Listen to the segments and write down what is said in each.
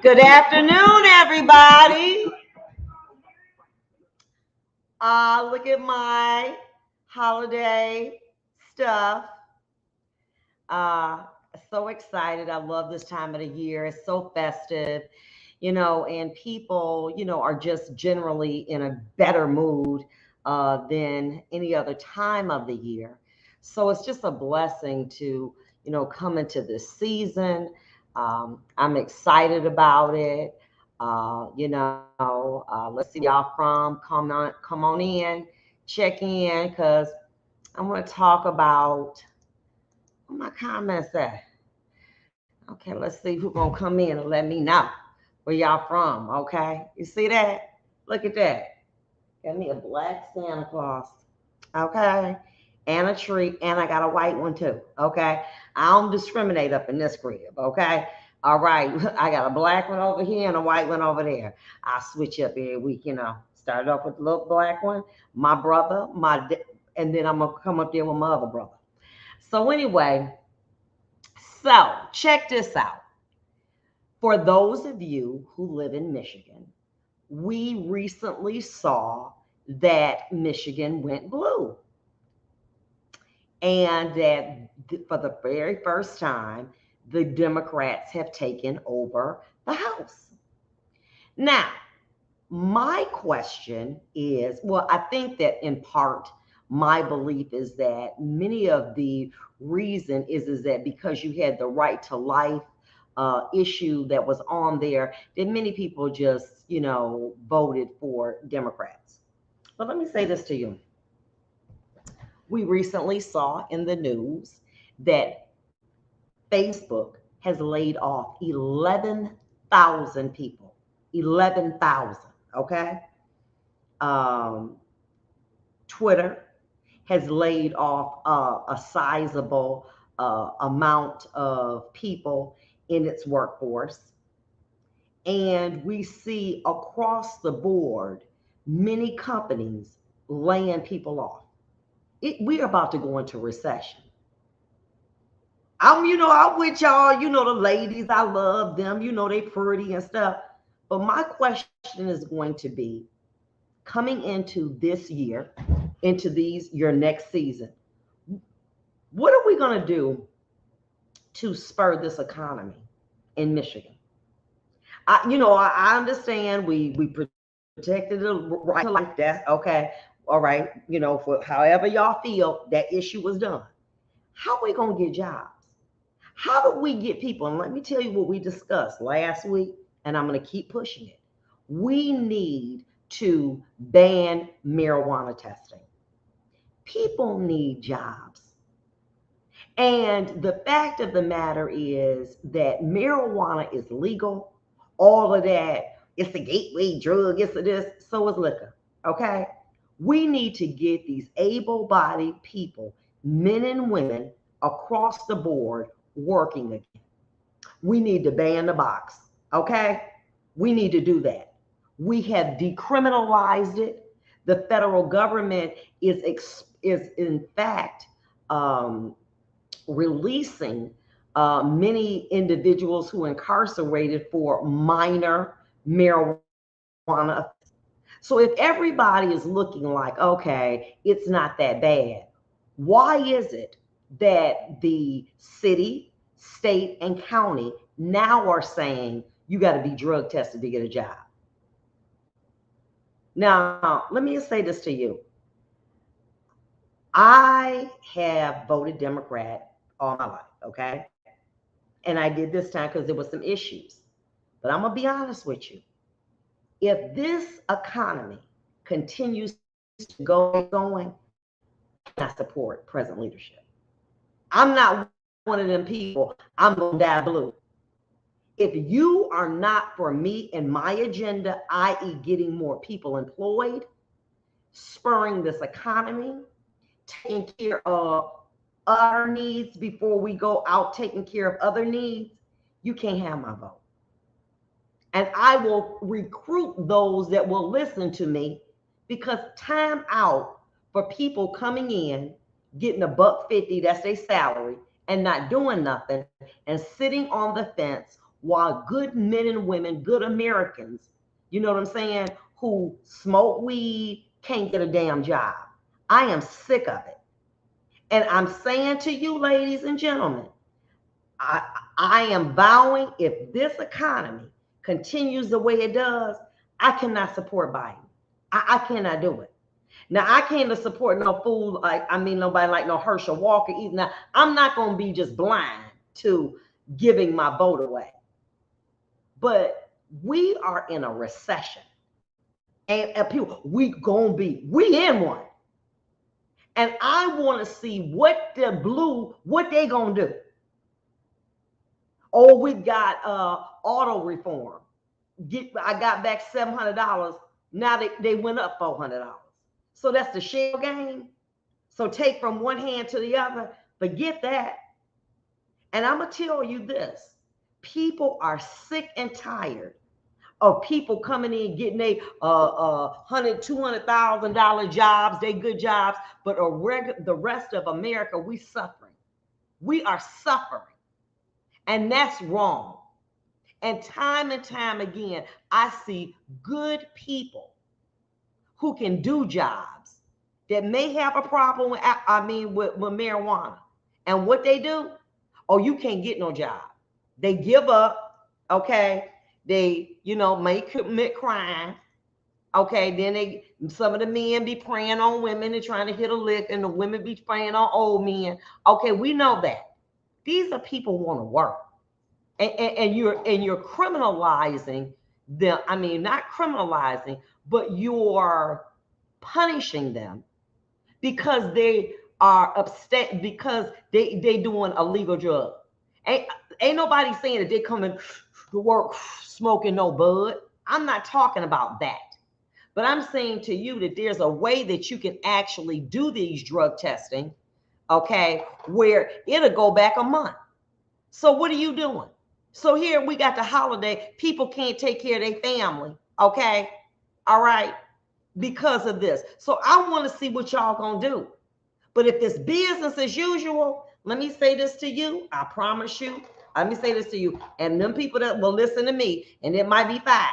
Good afternoon, everybody. Look at my holiday stuff. Uh, so excited. I love this time of the year. It's so festive, and people, are just generally in a better mood than any other time of the year. So it's just a blessing to, come into this season. I'm excited about it. Let's see where y'all from. Come on in, check in, because I want to talk about what my comments at. Okay, let's see who's gonna come in and let me know where y'all from. Okay, you see that? Look at that. Got me a black Santa Claus. Okay, and a tree, and I got a white one too. Okay, I don't discriminate up in this crib. Okay, all right. I got a black one over here and a white one over there. I switch up every week. Started off with the little black one, my brother, and then I'm gonna come up there with my other brother. So anyway, so check this out. For those of you who live in Michigan, we recently saw that Michigan went blue and that for the very first time, the Democrats have taken over the House. Now, my question is, well, I think that in part, my belief is that many of the reason is that because you had the right to life issue that was on there, that many people just, voted for Democrats. But let me say this to you. We recently saw in the news that Facebook has laid off 11,000 people. 11,000, okay? Um, Twitter has laid off a sizable amount of people in its workforce. And we see across the board many companies laying people off. We're about to go into recession. I'm with y'all, the ladies, I love them, they pretty and stuff. But my question is going to be coming into this year, into your next season, what are we going to do to spur this economy in Michigan? I understand we protected the right to life. That okay, all right. For however y'all feel that issue was done. How are we gonna get jobs? How do we get people? And let me tell you what we discussed last week, and I'm gonna keep pushing it. We need to ban marijuana testing. People need jobs. And the fact of the matter is that marijuana is legal. All of that, it's a gateway drug, it's a this, so is liquor. Okay? We need to get these able-bodied people, men and women, across the board working again. We need to ban the box. Okay? We need to do that. We have decriminalized it. The federal government is in fact releasing many individuals who are incarcerated for minor marijuana. So if everybody is looking like, okay, it's not that bad, why is it that the city, state, and county now are saying you got to be drug tested to get a job? Now, let me just say this to you. I have voted Democrat all my life, okay? And I did this time because there was some issues. But I'm going to be honest with you. If this economy continues to going, I cannot support present leadership. I'm not one of them people, I'm going to die blue. If you are not for me and my agenda, i.e. getting more people employed, spurring this economy, taking care of our needs before we go out taking care of other needs, you can't have my vote. And I will recruit those that will listen to me, because time out for people coming in, getting $1.50, that's their salary, and not doing nothing and sitting on the fence while good men and women, good Americans, you know what I'm saying, who smoke weed can't get a damn job. I am sick of it. And I'm saying to you, ladies and gentlemen, I, I am vowing if this economy continues the way it does, I cannot support Biden. I cannot do it. Now I can't support no fool like nobody like no Herschel Walker either. Now I'm not gonna be just blind to giving my vote away. But we are in a recession. And people, we in one. And I want to see what they gonna do. Oh, we got auto reform. I got back $700. Now they went up $400. So that's the shell game. So take from one hand to the other. Forget that. And I'm gonna tell you this: people are sick and tired of people coming in getting a $100,000-$200,000 jobs. They good jobs, but the rest of America, we suffering. We are suffering. And that's wrong. And time again, I see good people who can do jobs that may have a problem with marijuana. And what they do, oh, you can't get no job. They give up, okay? They, may commit crime. Okay, then some of the men be preying on women and trying to hit a lick, and the women be preying on old men. Okay, we know that. These are people who want to work. And you're criminalizing them. I mean, not criminalizing, but you're punishing them because they are upset because they doing illegal drug. Ain't nobody saying that they coming to work smoking no bud. I'm not talking about that. But I'm saying to you that there's a way that you can actually do these drug testing, okay, where it'll go back a month. So what are you doing? So here we got the holiday. People can't take care of their family, okay? All right, because of this. So I want to see what y'all gonna do. But if it's business as usual, let me say this to you. I promise you. Let me say this to you. And them people that will listen to me, and it might be 5.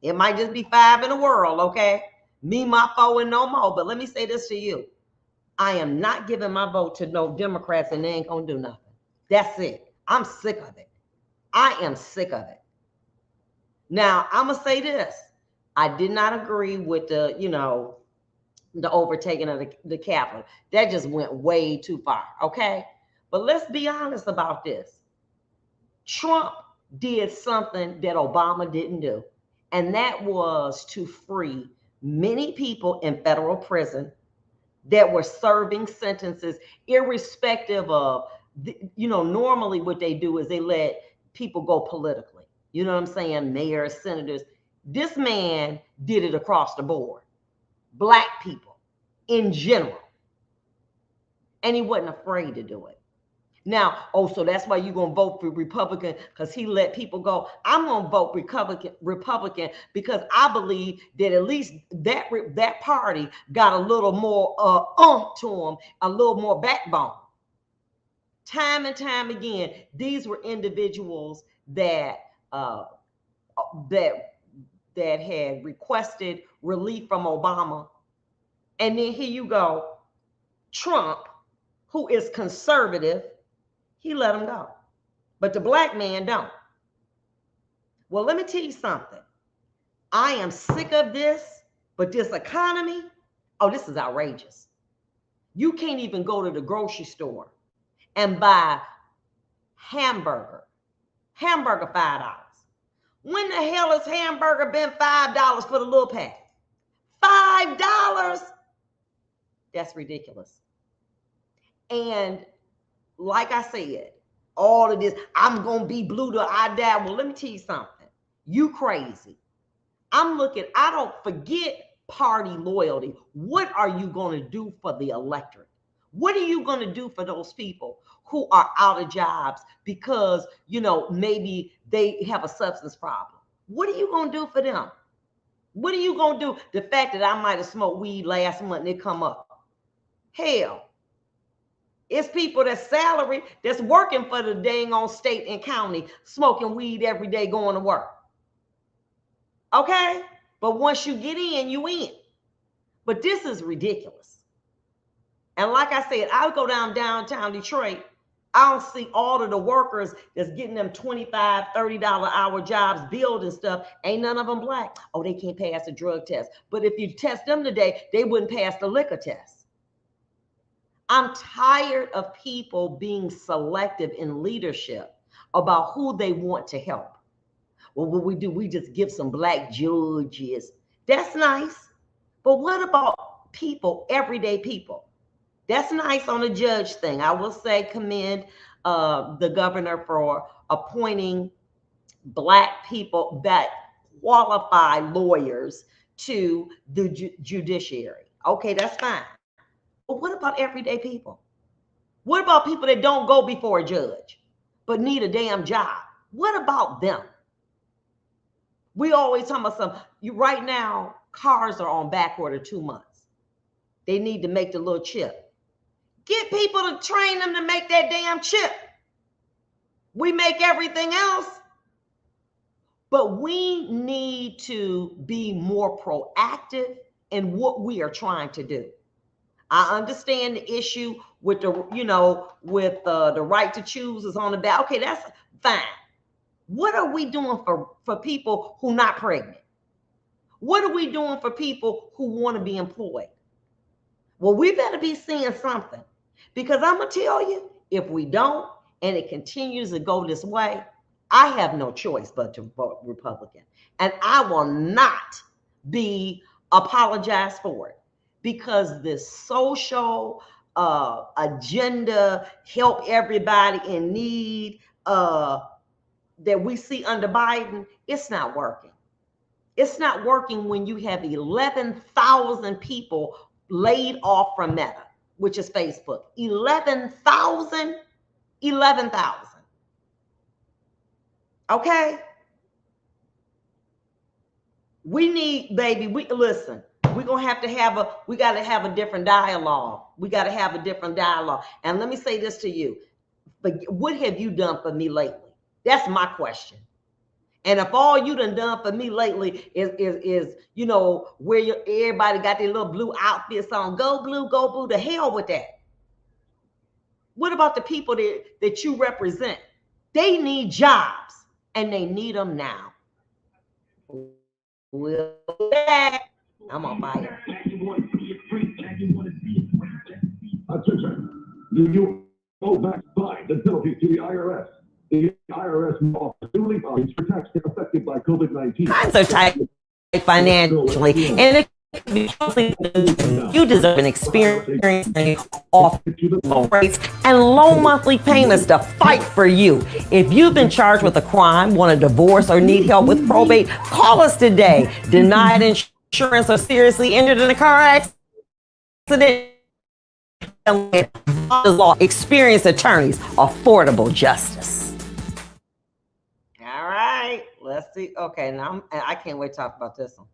It might just be 5 in the world, okay? Me, my foe, and no more. But let me say this to you. I am not giving my vote to no Democrats, and they ain't gonna do nothing. That's it. I'm sick of it. I am sick of it. Now, I'm going to say this. I did not agree with the overtaking of the Capitol. That just went way too far, okay? But let's be honest about this. Trump did something that Obama didn't do, and that was to free many people in federal prison that were serving sentences irrespective of, normally what they do is they let people go politically. You know what I'm saying? Mayors, senators. This man did it across the board. Black people in general. And he wasn't afraid to do it. Now, so that's why you're going to vote for Republican because he let people go. I'm going to vote Republican because I believe that at least that party got a little more to them, a little more backbone. Time and time again, these were individuals that had requested relief from Obama. And then here you go, Trump, who is conservative, he let him go. But the black man don't. Well, let me tell you something. I am sick of this, but this economy, this is outrageous. You can't even go to the grocery store and buy hamburger $5. When the hell has hamburger been $5 for the little pack? $5? That's ridiculous. And like I said, all of this, I'm going to be blue till I die. Well, let me tell you something. You crazy. I don't forget party loyalty. What are you going to do for the electorate? What are you going to do for those people who are out of jobs because, maybe they have a substance problem? What are you going to do for them? What are you going to do? The fact that I might have smoked weed last month and it come up. Hell, It's people that's salary that's working for the dang on state and county, smoking weed every day, going to work. Okay? But once you get in, you in. But this is ridiculous. And like I said, I would go downtown Detroit. I don't see all of the workers that's getting them $25, $30 hour jobs, building stuff. Ain't none of them black. Oh, they can't pass the drug test. But if you test them today, they wouldn't pass the liquor test. I'm tired of people being selective in leadership about who they want to help. Well, what we do, we just give some black judges. That's nice. But what about people, everyday people? That's nice on the judge thing. I will say commend the governor for appointing black people that qualify lawyers to the judiciary. Okay, that's fine. But what about everyday people? What about people that don't go before a judge but need a damn job? What about them? We always talk about right now, cars are on back order 2 months. They need to make the little chip. Get people to train them to make that damn chip. We make everything else. But we need to be more proactive in what we are trying to do. I understand the issue with the right to choose is on the back. Okay, that's fine. What are we doing for people who not pregnant? What are we doing for people who want to be employed? Well, we better be seeing something. Because I'm going to tell you, if we don't, and it continues to go this way, I have no choice but to vote Republican. And I will not be apologized for it. Because this social agenda, help everybody in need that we see under Biden, it's not working. It's not working when you have 11,000 people laid off from Meta, which is Facebook. 11,000. Okay? We need, baby, listen, we got to have a different dialogue. We got to have a different dialogue. And let me say this to you. But what have you done for me lately? That's my question. And if all you done for me lately is where everybody got their little blue outfits on, go blue, to hell with that. What about the people that you represent? They need jobs, and they need them now. I'm on fire. Attention. Do you owe back fines and penalties to the IRS? The IRS offers newly fines for tax affected by COVID-19. Times are tight financially, and it you deserve an experiencing off rates and low monthly payments to fight for you. If you've been charged with a crime, want a divorce, or need help with probate, call us today. Denied insurance or seriously injured in a car accident? Law, experienced attorneys, affordable justice. All right, let's see. Okay, now I can't wait to talk about this one.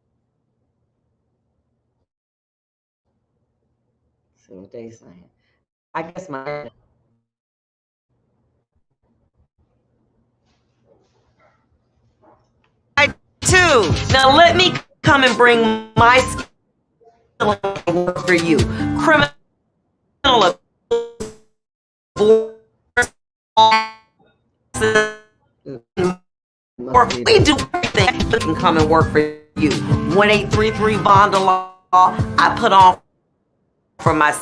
See what they saying. I guess my I too. Now let me come and bring my skill for you. Criminal or we do everything. You can come and work for you. 1833 Vonda Law. I put on for my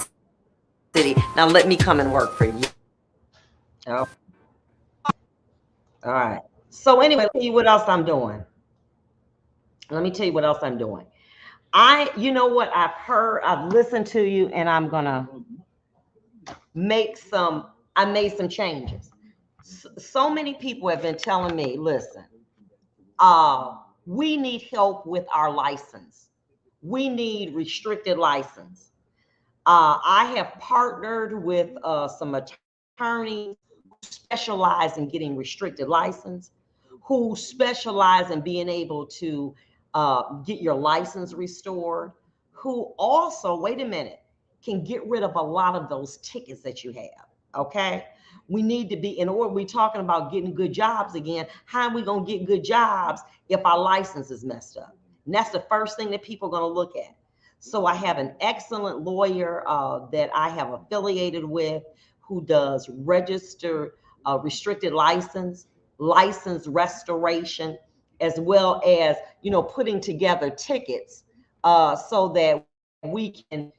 city. Now let me come and work for you. Oh. All right. So anyway, let me tell you what else I'm doing. You know what? I've listened to you, and I'm gonna I made some changes. So many people have been telling me, listen, we need help with our license. We need restricted license. I have partnered with some attorneys who specialize in getting restricted license, who specialize in being able to get your license restored, who also, wait a minute, can get rid of a lot of those tickets that you have. Okay. We need to be, in order, we're talking about getting good jobs again. How are we going to get good jobs if our license is messed up? And that's the first thing that people are going to look at. So I have an excellent lawyer that I have affiliated with who does register restricted license restoration, as well as, putting together tickets so that we can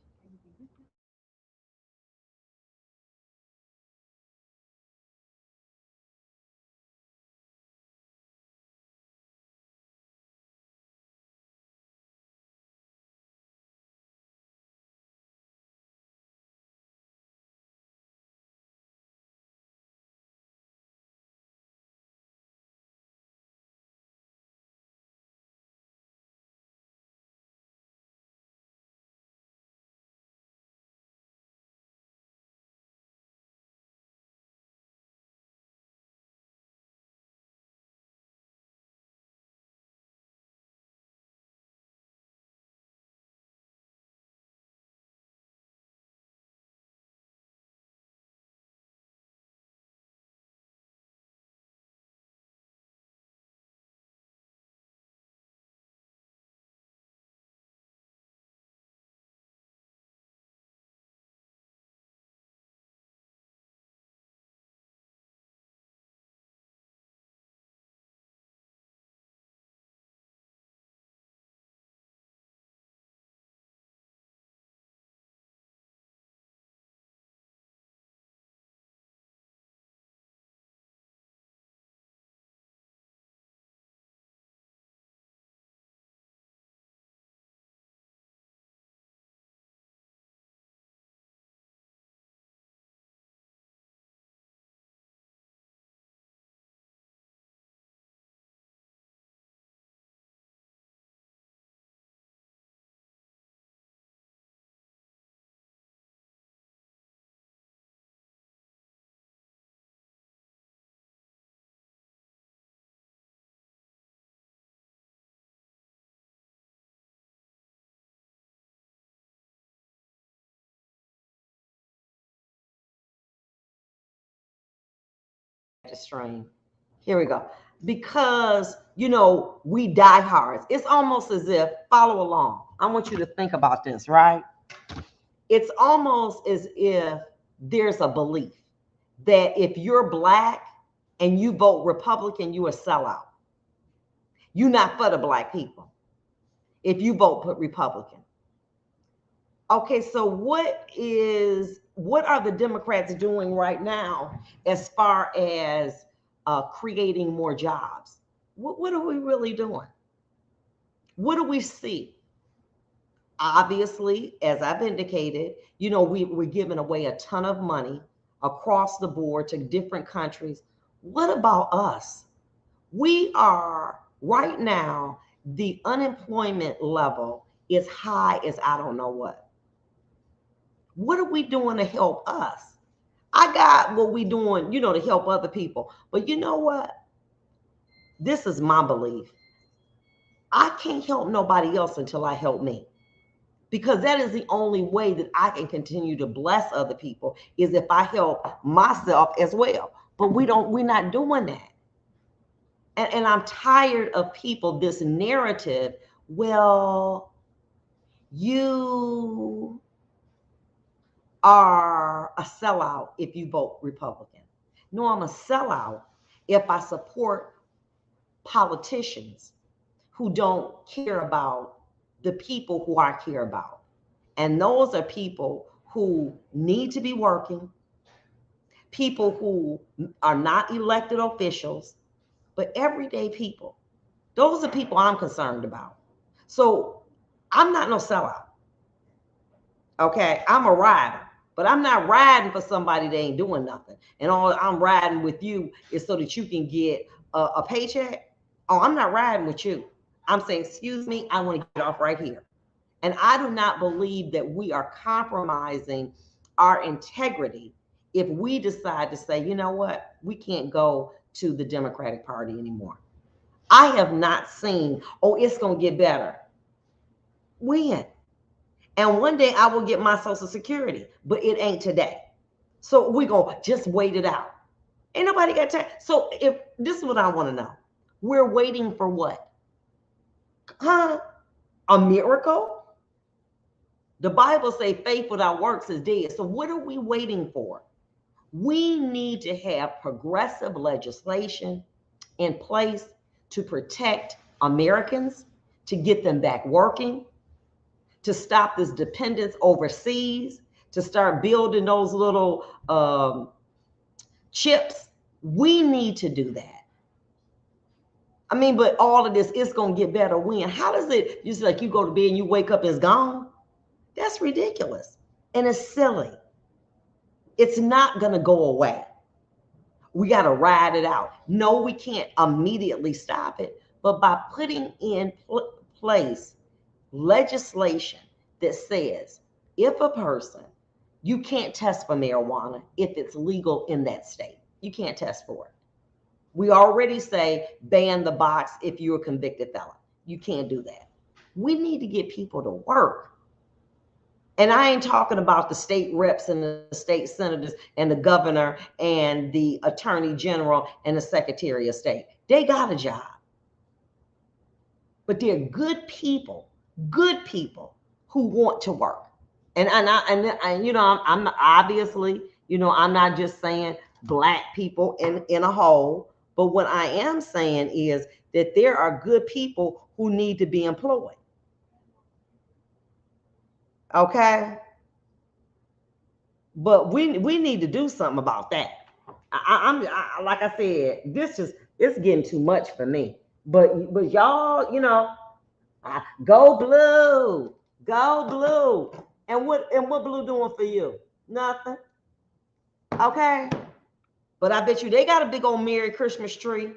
the stream. Here we go. Because, we die hard. It's almost as if, follow along. I want you to think about this, right? It's almost as if there's a belief that if you're black and you vote Republican, you a sellout. You're not for the black people if you vote Republican. Okay, so what are the Democrats doing right now as far as creating more jobs? What are we really doing? What do we see? Obviously, as I've indicated, we're giving away a ton of money across the board to different countries. What about us? We are right now, the unemployment level is high as I don't know what. What are we doing to help us? I got what we doing, to help other people. But you know what? This is my belief. I can't help nobody else until I help me. Because that is the only way that I can continue to bless other people is if I help myself as well. But we're not doing that. And I'm tired of people, this narrative, well, you are a sellout if you vote Republican. No, I'm a sellout if I support politicians who don't care about the people who I care about. And those are people who need to be working, people who are not elected officials, but everyday people. Those are people I'm concerned about. So I'm not no sellout. Okay, I'm a rider, but I'm not riding for somebody that ain't doing nothing. And all I'm riding with you is so that you can get a paycheck. Oh, I'm not riding with you. I'm saying, excuse me, I want to get off right here. And I do not believe that we are compromising our integrity if we decide to say, you know what, we can't go to the Democratic Party anymore. I have not seen, oh, it's going to get better. When? And one day I will get my Social Security, but it ain't today. So we gonna just wait it out. Ain't nobody got time. So if this is what I want to know, we're waiting for what? Huh? A miracle? The Bible say faith without works is dead. So what are we waiting for? We need to have progressive legislation in place to protect Americans, to get them back working, to stop this dependence overseas, to start building those little chips. We need to do that. I mean, but all of this is going to get better when? How does it, just like you go to bed and you wake up, it's gone? That's ridiculous. And it's silly. It's not going to go away. We got to ride it out. No, we can't immediately stop it, but by putting in place legislation that says if a person, you can't test for marijuana if it's legal in that state. You can't test for it. We already say ban the box if you're a convicted felon. You can't do that. We need to get people to work. And I ain't talking about the state reps and the state senators and the governor and the attorney general and the secretary of state. They got a job. But they're good people who want to work. And you know, I'm obviously, you know, I'm not just saying black people in a whole, but what I am saying is that there are good people who need to be employed. Okay? But we need to do something about that. Like I said, it's getting too much for me. But y'all, you know, go blue, go blue. And what blue doing for you? Nothing. Okay. But I bet you they got a big old Merry Christmas tree.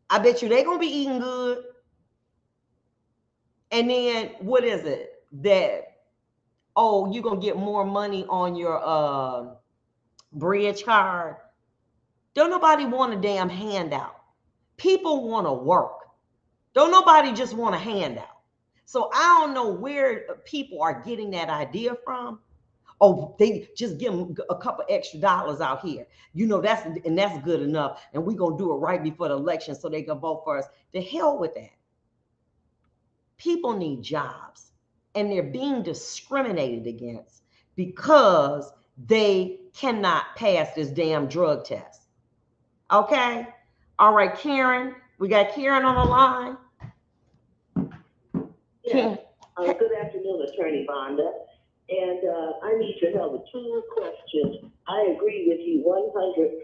I bet you they gonna be eating good. And then what is it that? Oh, you're gonna get more money on your bridge card. Don't nobody want a damn handout. People want to work. Don't nobody just want a handout. So I don't know where people are getting that idea from. Oh, they just give them a couple extra dollars out here. You know, that's good enough. And we're going to do it right before the election so they can vote for us. The hell with that. People need jobs and they're being discriminated against because they cannot pass this damn drug test. Okay? All right, Karen. We got Karen on the line. Yes. Good afternoon, Attorney Vonda. And I need your help with two questions. I agree with you 100%,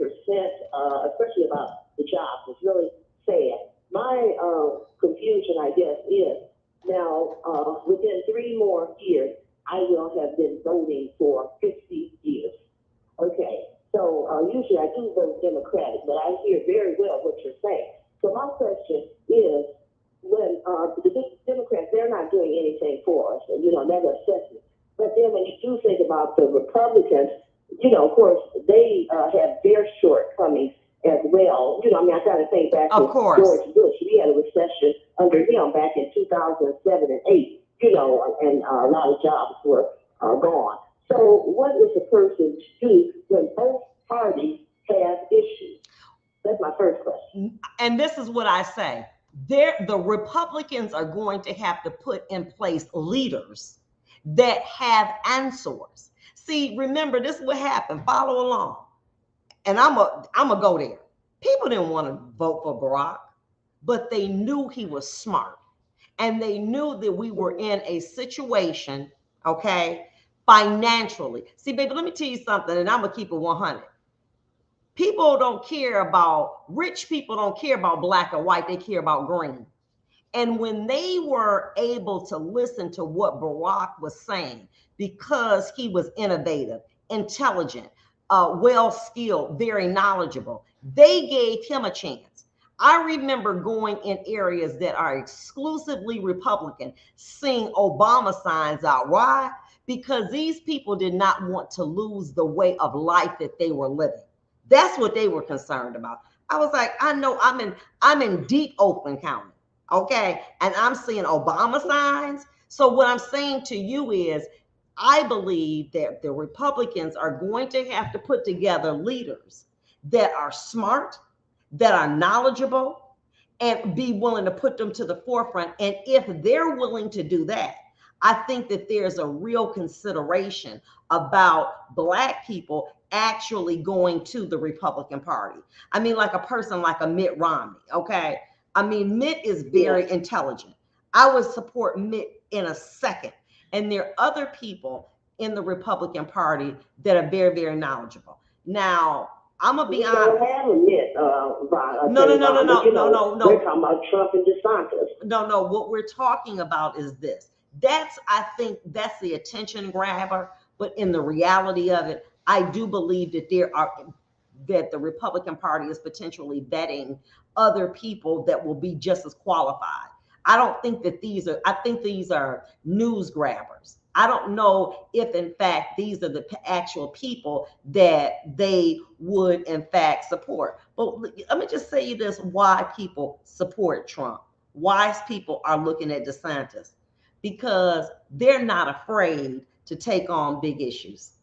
especially about the jobs. It's really sad. My confusion, I guess, is now within 3 more years, I will have been voting for 50 years. Okay, so usually I do vote Democratic, but I hear very well what you're saying. So my question is, when the Democrats, they're not doing anything for us, and, you know, that upsets me. But then when you do think about the Republicans, you know, of course, they have their shortcomings as well. You know, I mean, I got to think back to George Bush. We had a recession under him back in 2007 and 8, you know, and a lot of jobs were gone. So what is a person to do when both parties have issues? That's my first question. And this is what I say. The Republicans are going to have to put in place leaders that have answers. See, remember, this is what happened. Follow along. And I'm a go there. People didn't want to vote for Barack, but they knew he was smart. And they knew that we were in a situation, okay, financially. See, baby, let me tell you something, and I'm going to keep it 100. People don't care about, rich people don't care about black or white. They care about green. And when they were able to listen to what Barack was saying, because he was innovative, intelligent, well-skilled, very knowledgeable, they gave him a chance. I remember going in areas that are exclusively Republican, seeing Obama signs out. Why? Because these people did not want to lose the way of life that they were living. That's what they were concerned about. I was like, I know I'm in deep Oakland County. Okay. And I'm seeing Obama signs. So what I'm saying to you is I believe that the Republicans are going to have to put together leaders that are smart, that are knowledgeable, and be willing to put them to the forefront. And if they're willing to do that, I think that there's a real consideration about Black people actually going to the Republican Party. I mean, like a person like a Mitt Romney, okay? I mean, Mitt is very intelligent. I would support Mitt in a second. And there are other people in the Republican Party that are very, very knowledgeable. Now, I'm gonna be honest. Don't have a Mitt, No. We're talking about Trump and DeSantis. No. What we're talking about is this. I think that's the attention grabber. But in the reality of it, I do believe that that the Republican Party is potentially vetting other people that will be just as qualified. I don't think that I think these are news grabbers. I don't know if, in fact, these are the actual people that they would, in fact, support. But let me just say this, why people support Trump. Why people are looking at DeSantis. Because they're not afraid to take on big issues.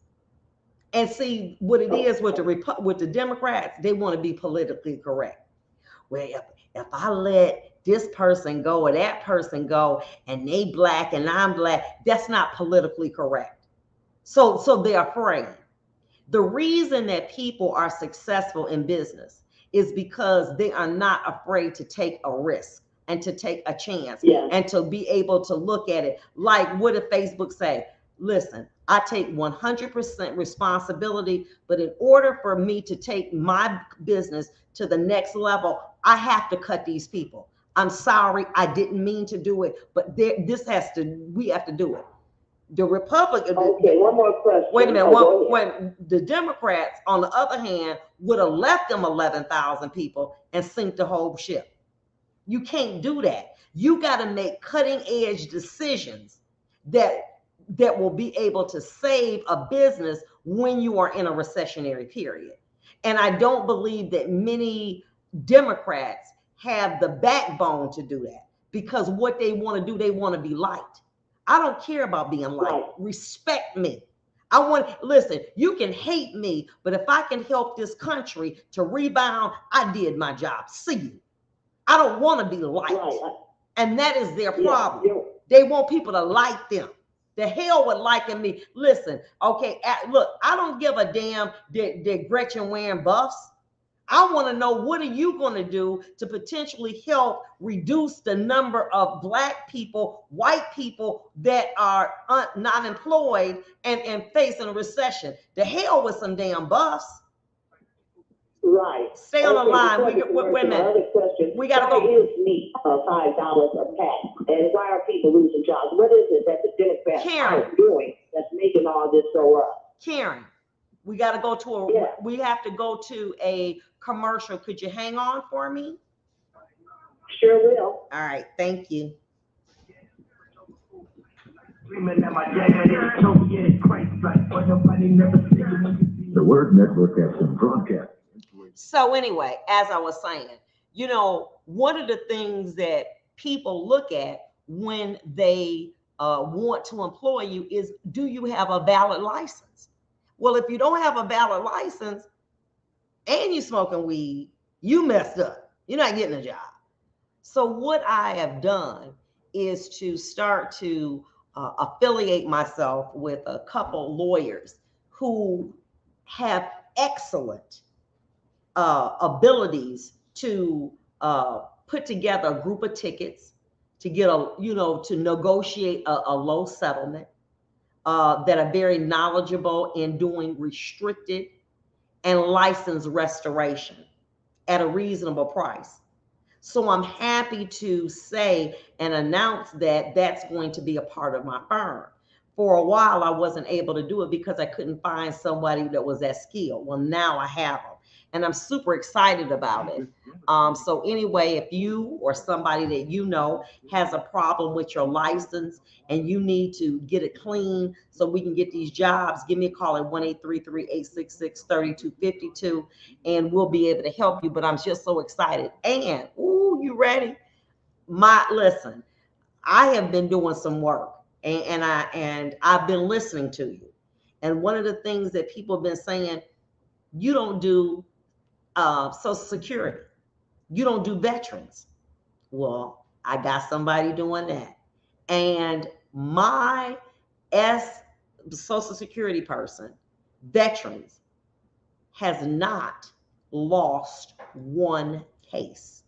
And see, what it is with the Democrats, they want to be politically correct. Well, if I let this person go or that person go and they Black and I'm Black, that's not politically correct. So they're afraid. The reason that people are successful in business is because they are not afraid to take a risk and to take a chance and to be able to look at it. Like, what did Facebook say? Listen, I take 100% responsibility, but in order for me to take my business to the next level, I have to cut these people. I'm sorry, I didn't mean to do it, but we have to do it. The Republican. Okay, one more question. Wait a minute. When the Democrats, on the other hand, would have left them 11,000 people and sink the whole ship. You can't do that. You got to make cutting edge decisions that will be able to save a business when you are in a recessionary period. And I don't believe that many Democrats have the backbone to do that, because what they want to do, they want to be liked. I don't care about being liked. Respect me. Listen, you can hate me, but if I can help this country to rebound, I did my job. See you. I don't want to be liked. And that is their problem. They want people to like them. The hell with liking me. Listen, okay, look, I don't give a damn that Gretchen wearing buffs. I want to know, what are you going to do to potentially help reduce the number of Black people, white people that are not employed and facing a recession? The hell with some damn buffs. Right. Stay on the line. Wait a minute. We got to go. Why is meat $5 a pack? And why are people losing jobs? What is it that the Democrats are doing that's making all this so up? Karen, we got to go to we have to go to a commercial. Could you hang on for me? Sure will. All right. Thank you. The Word Network has some broadcast. So anyway, as I was saying, one of the things that people look at when they want to employ you is, do you have a valid license? Well, if you don't have a valid license and you're smoking weed, you messed up. You're not getting a job. So what I have done is to start to affiliate myself with a couple lawyers who have excellent abilities to put together a group of tickets, to get to negotiate a low settlement, that are very knowledgeable in doing restricted and licensed restoration at a reasonable price. So I'm happy to say and announce that that's going to be a part of my firm. For a while, I wasn't able to do it because I couldn't find somebody that was that skilled. Well, now I have them, and I'm super excited about it. So anyway, if you or somebody that you know has a problem with your license and you need to get it clean so we can get these jobs, give me a call at 1-833-866-3252, and we'll be able to help you. But I'm just so excited. And, you ready? Listen, I have been doing some work. and I've been listening to you. And one of the things that people have been saying, you don't do Social Security, you don't do veterans. Well, I got somebody doing that, and my S Social Security person, veterans, has not lost one case.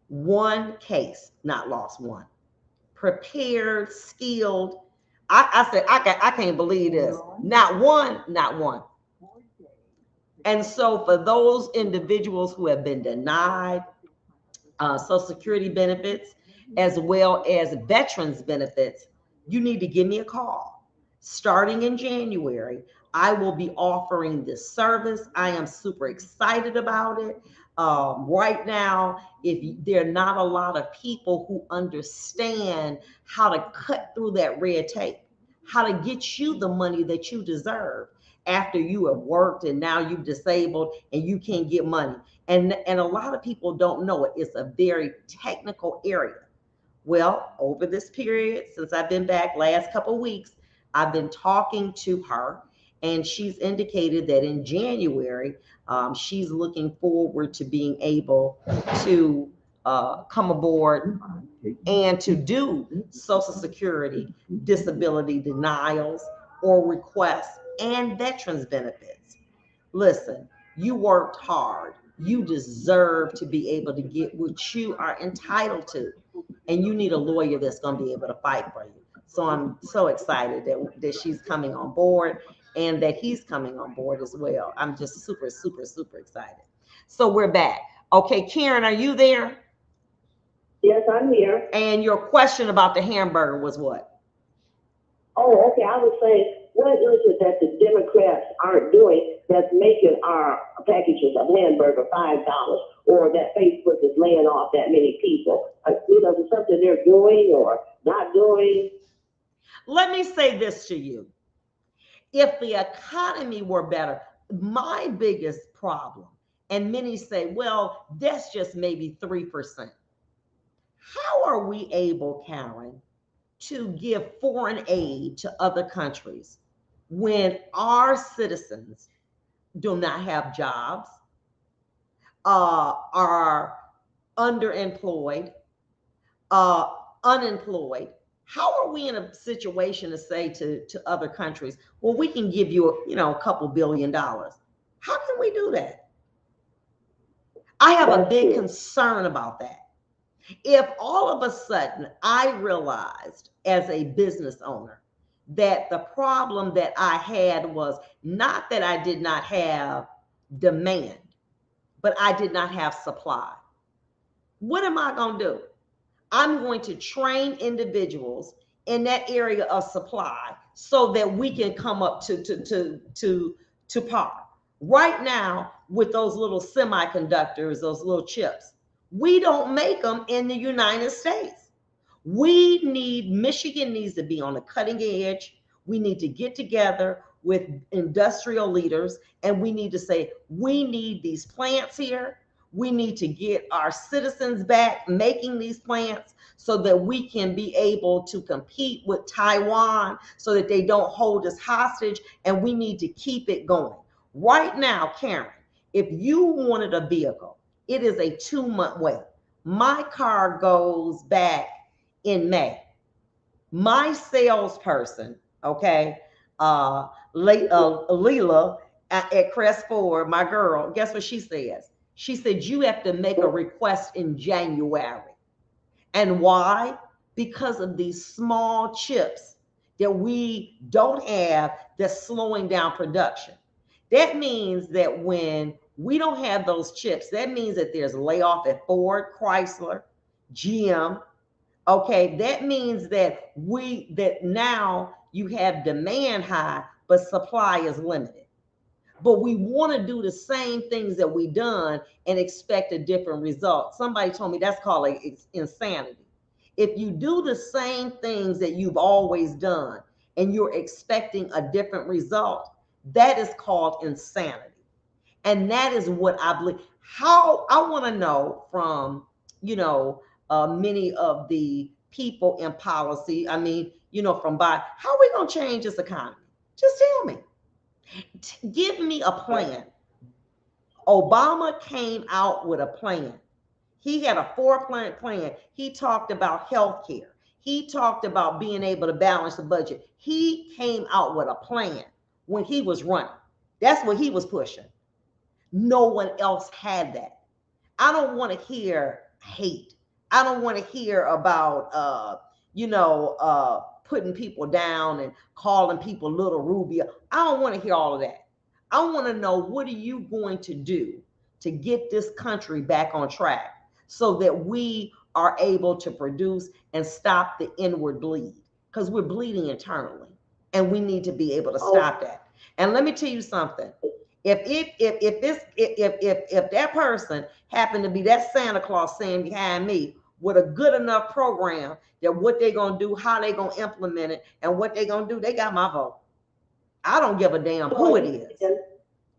One case, not lost one. Prepared, skilled. I said, I can't believe this. Not one, not one. And so for those individuals who have been denied Social Security benefits as well as veterans benefits, you need to give me a call. Starting in January, I will be offering this service. I am super excited about it. Right now, if there are not a lot of people who understand how to cut through that red tape, how to get you the money that you deserve after you have worked and now you've disabled and you can't get money. And a lot of people don't know it. It's a very technical area. Well, over this period, since I've been back last couple of weeks, I've been talking to her, and she's indicated that in January, she's looking forward to being able to come aboard and to do Social Security disability denials or requests and veterans benefits. Listen, you worked hard. You deserve to be able to get what you are entitled to. And you need a lawyer that's going to be able to fight for you. So I'm so excited that she's coming on board and that he's coming on board as well. I'm just super, super, super excited. So we're back. Okay, Karen, are you there? Yes, I'm here. And your question about the hamburger was what? Oh, okay. I was saying, what is it that the Democrats aren't doing that's making our packages of hamburger $5, or that Facebook is laying off that many people? Is it something they're doing or not doing? Let me say this to you. If the economy were better, my biggest problem, and many say, well, that's just maybe 3%. How are we able, Karen, to give foreign aid to other countries when our citizens do not have jobs, are underemployed, unemployed? How are we in a situation to say to other countries, well, we can give you, a couple $1 billion? How can we do that? I have a big concern about that. If all of a sudden I realized as a business owner that the problem that I had was not that I did not have demand, but I did not have supply, what am I going to do? I'm going to train individuals in that area of supply so that we can come up to par. Right now, with those little semiconductors, those little chips, we don't make them in the United States. Michigan needs to be on the cutting edge. We need to get together with industrial leaders and we need to say, we need these plants here. We need to get our citizens back making these plants so that we can be able to compete with Taiwan so that they don't hold us hostage, and we need to keep it going. Right now, Karen, if you wanted a vehicle, it is a 2-month wait. My car goes back in May. My salesperson, okay, Leela at Crest Ford, my girl, guess what she says? She said, you have to make a request in January. And why? Because of these small chips that we don't have that's slowing down production. That means that when we don't have those chips, that means that there's layoff at Ford, Chrysler, GM. Okay, that means that now you have demand high, but supply is limited. But we want to do the same things that we done and expect a different result. Somebody told me that's called insanity. If you do the same things that you've always done and you're expecting a different result, that is called insanity. And that is what I believe. How I want to know from, many of the people in policy. I mean, from Biden. How are we going to change this economy? Just tell me. Give me a plan. Obama came out with a plan. He had a 4-point plan. He talked about health care. He talked about being able to balance the budget. He came out with a plan when he was running. That's what he was pushing. No one else had that. I don't want to hear hate. I don't want to hear about, putting people down and calling people little Rubio. I don't want to hear all of that. I want to know, what are you going to do to get this country back on track so that we are able to produce and stop the inward bleed? Because we're bleeding internally, and we need to be able to stop that. And let me tell you something. If that person happened to be that Santa Claus standing behind me with a good enough program, that what they're gonna do, how they gonna implement it, and what they're gonna do, they got my vote. I don't give a damn who it is.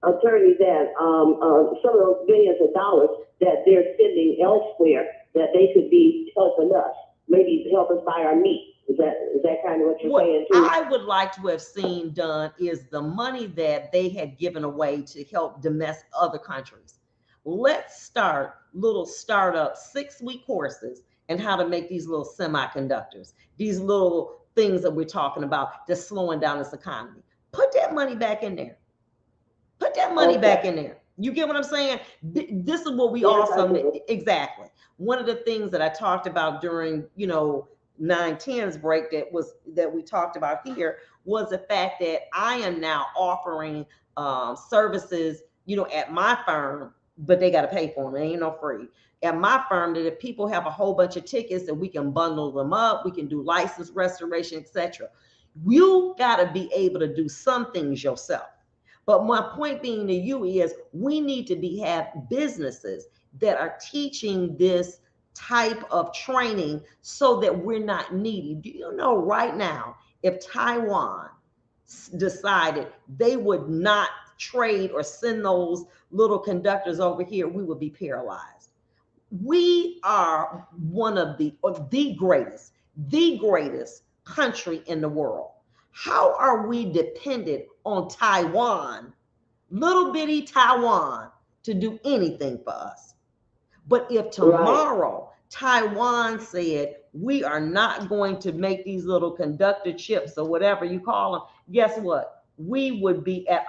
Attorney, that some of those billions of dollars that they're spending elsewhere, that they could be helping us, maybe help us buy our meat. Is that kind of what you're saying too? I would like to have seen done is the money that they had given away to help domestic other countries. Let's start little startup 6-week courses and how to make these little semiconductors, these little things that we're talking about that's slowing down this economy. Put that money back in there. Put that money back in there. You get what I'm saying? This is what we also exactly. One of the things that I talked about during 9-10's break that we talked about here was the fact that I am now offering services, at my firm, but they got to pay for them. It ain't no free. At my firm, that if people have a whole bunch of tickets, that we can bundle them up, we can do license restoration, etc. You got to be able to do some things yourself. But my point being to you is, we need to have businesses that are teaching this type of training so that we're not needy. Do you know right now, if Taiwan decided they would not trade or send those little conductors over here, we would be paralyzed. We are one of the greatest country in the world. How are we dependent on Taiwan, little bitty Taiwan, to do anything for us? But if tomorrow Taiwan said, we are not going to make these little conductor chips or whatever you call them, guess what? We would be at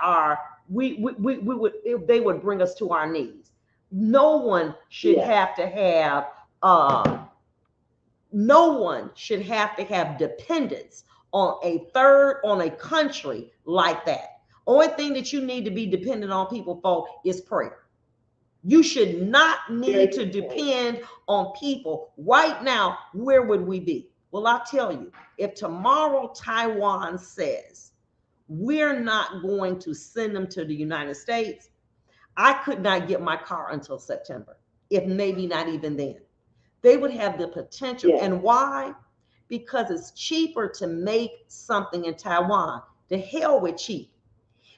we would, they would bring us to our knees. No one should have to have dependence on a country like that. Only thing that you need to be dependent on people for is prayer. You should not need to depend on people. Right now, where would we be? Well, I'll tell you, if tomorrow Taiwan says we're not going to send them to the United States, I could not get my car until September, if maybe not even then. They would have the potential. Yeah. And why? Because it's cheaper to make something in Taiwan. The hell with cheap.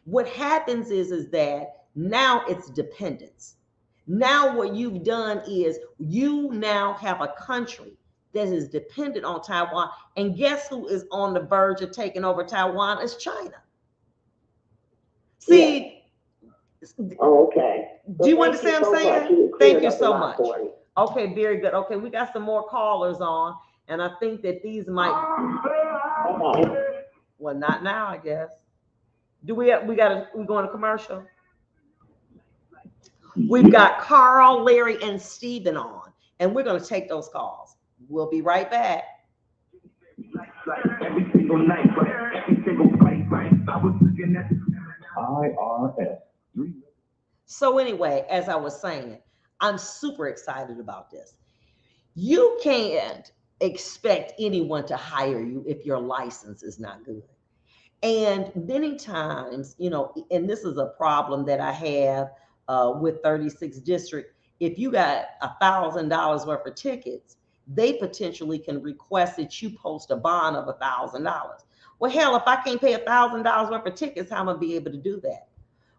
What happens is that now it's dependence. Now what you've done is you now have a country that is dependent on Taiwan. And guess who is on the verge of taking over Taiwan? It's China. See? Yeah. Oh, okay. Do you understand what I'm saying? Thank you so much. Okay, very good. Okay, we got some more callers on, and I think that these might. Well, not now, I guess. We going to commercial? We've got Carl, Larry, and Stephen on, and we're going to take those calls. We'll be right back. IRS. So anyway, as I was saying, I'm super excited about this. You can't expect anyone to hire you if your license is not good. And many times, and this is a problem that I have with 36th District. If you got $1,000 worth of tickets, they potentially can request that you post a bond of $1,000. Well, hell, if I can't pay $1,000 worth of tickets, how am I gonna be able to do that?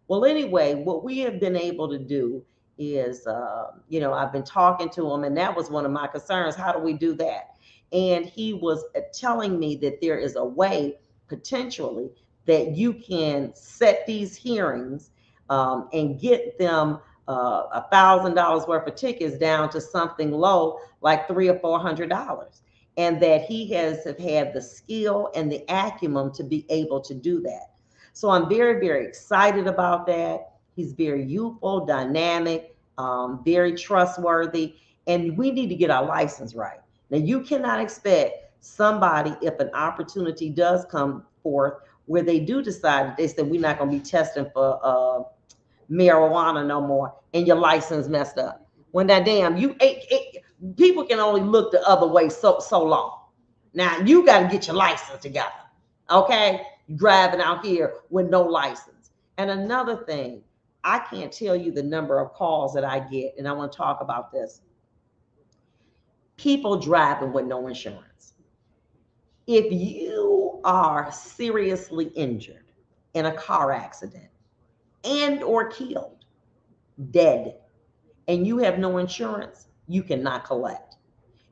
Well, anyway, what we have been able to do is, I've been talking to them, and that was one of my concerns. How do we do that? And he was telling me that there is a way potentially that you can set these hearings and get them $1,000 worth of tickets down to something low like $300 or $400, and that he has have had the skill and the acumen to be able to do that. So I'm very, very excited about that. He's very youthful, dynamic, very trustworthy, and we need to get our license right. Now, you cannot expect somebody, if an opportunity does come forth where they do decide that they said we're not going to be testing for marijuana no more, and your license messed up. When that damn people can only look the other way so long. Now you got to get your license together, okay? Driving out here with no license. And another thing, I can't tell you the number of calls that I get, and I want to talk about this. People driving with no insurance. If you are seriously injured in a car accident and or killed, dead, and you have no insurance, you cannot collect.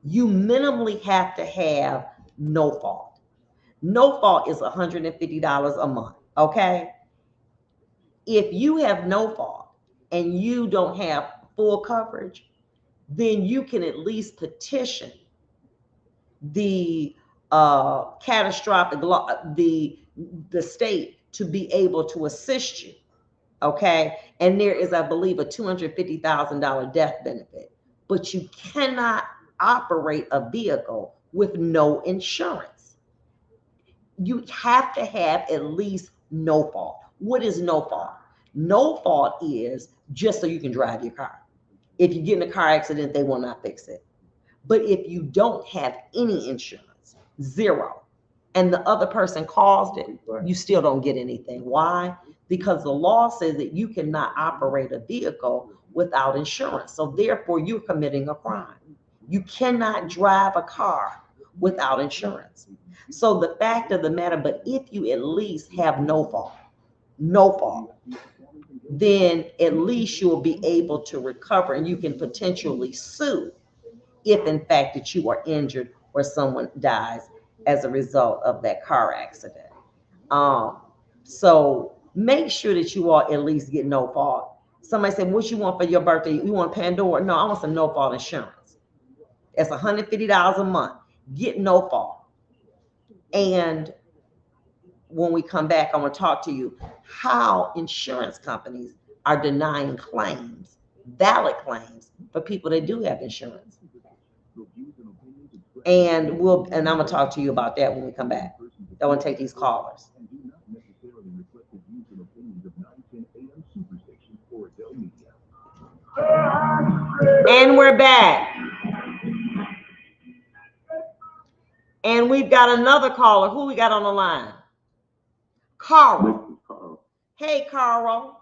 You minimally have to have no fault. No fault is $150 a month, okay? If you have no fault and you don't have full coverage, then you can at least petition the catastrophic law, the state to be able to assist you. Okay. And there is, I believe, a $250,000 death benefit, but you cannot operate a vehicle with no insurance. You have to have at least no fault. What is no fault? No fault is just so you can drive your car. If you get in a car accident, they will not fix it. But if you don't have any insurance, zero, and the other person caused it, you still don't get anything. Why? Because the law says that you cannot operate a vehicle without insurance. So therefore, you're committing a crime. You cannot drive a car without insurance. So the fact of the matter, but if you at least have no fault, then at least you'll be able to recover and you can potentially sue if in fact that you are injured or someone dies as a result of that car accident. So make sure that you all at least get no fault. Somebody said, what you want for your birthday? You want Pandora? No, I want some no fault insurance. It's $150 a month. Get no fault. And when we come back, I want to talk to you how insurance companies are denying claims, valid claims, for people that do have insurance. And I'm gonna talk to you about that when we come back. I want to take these callers. And we're back. And we've got another caller. Who we got on the line? Carl. Hey, Carl.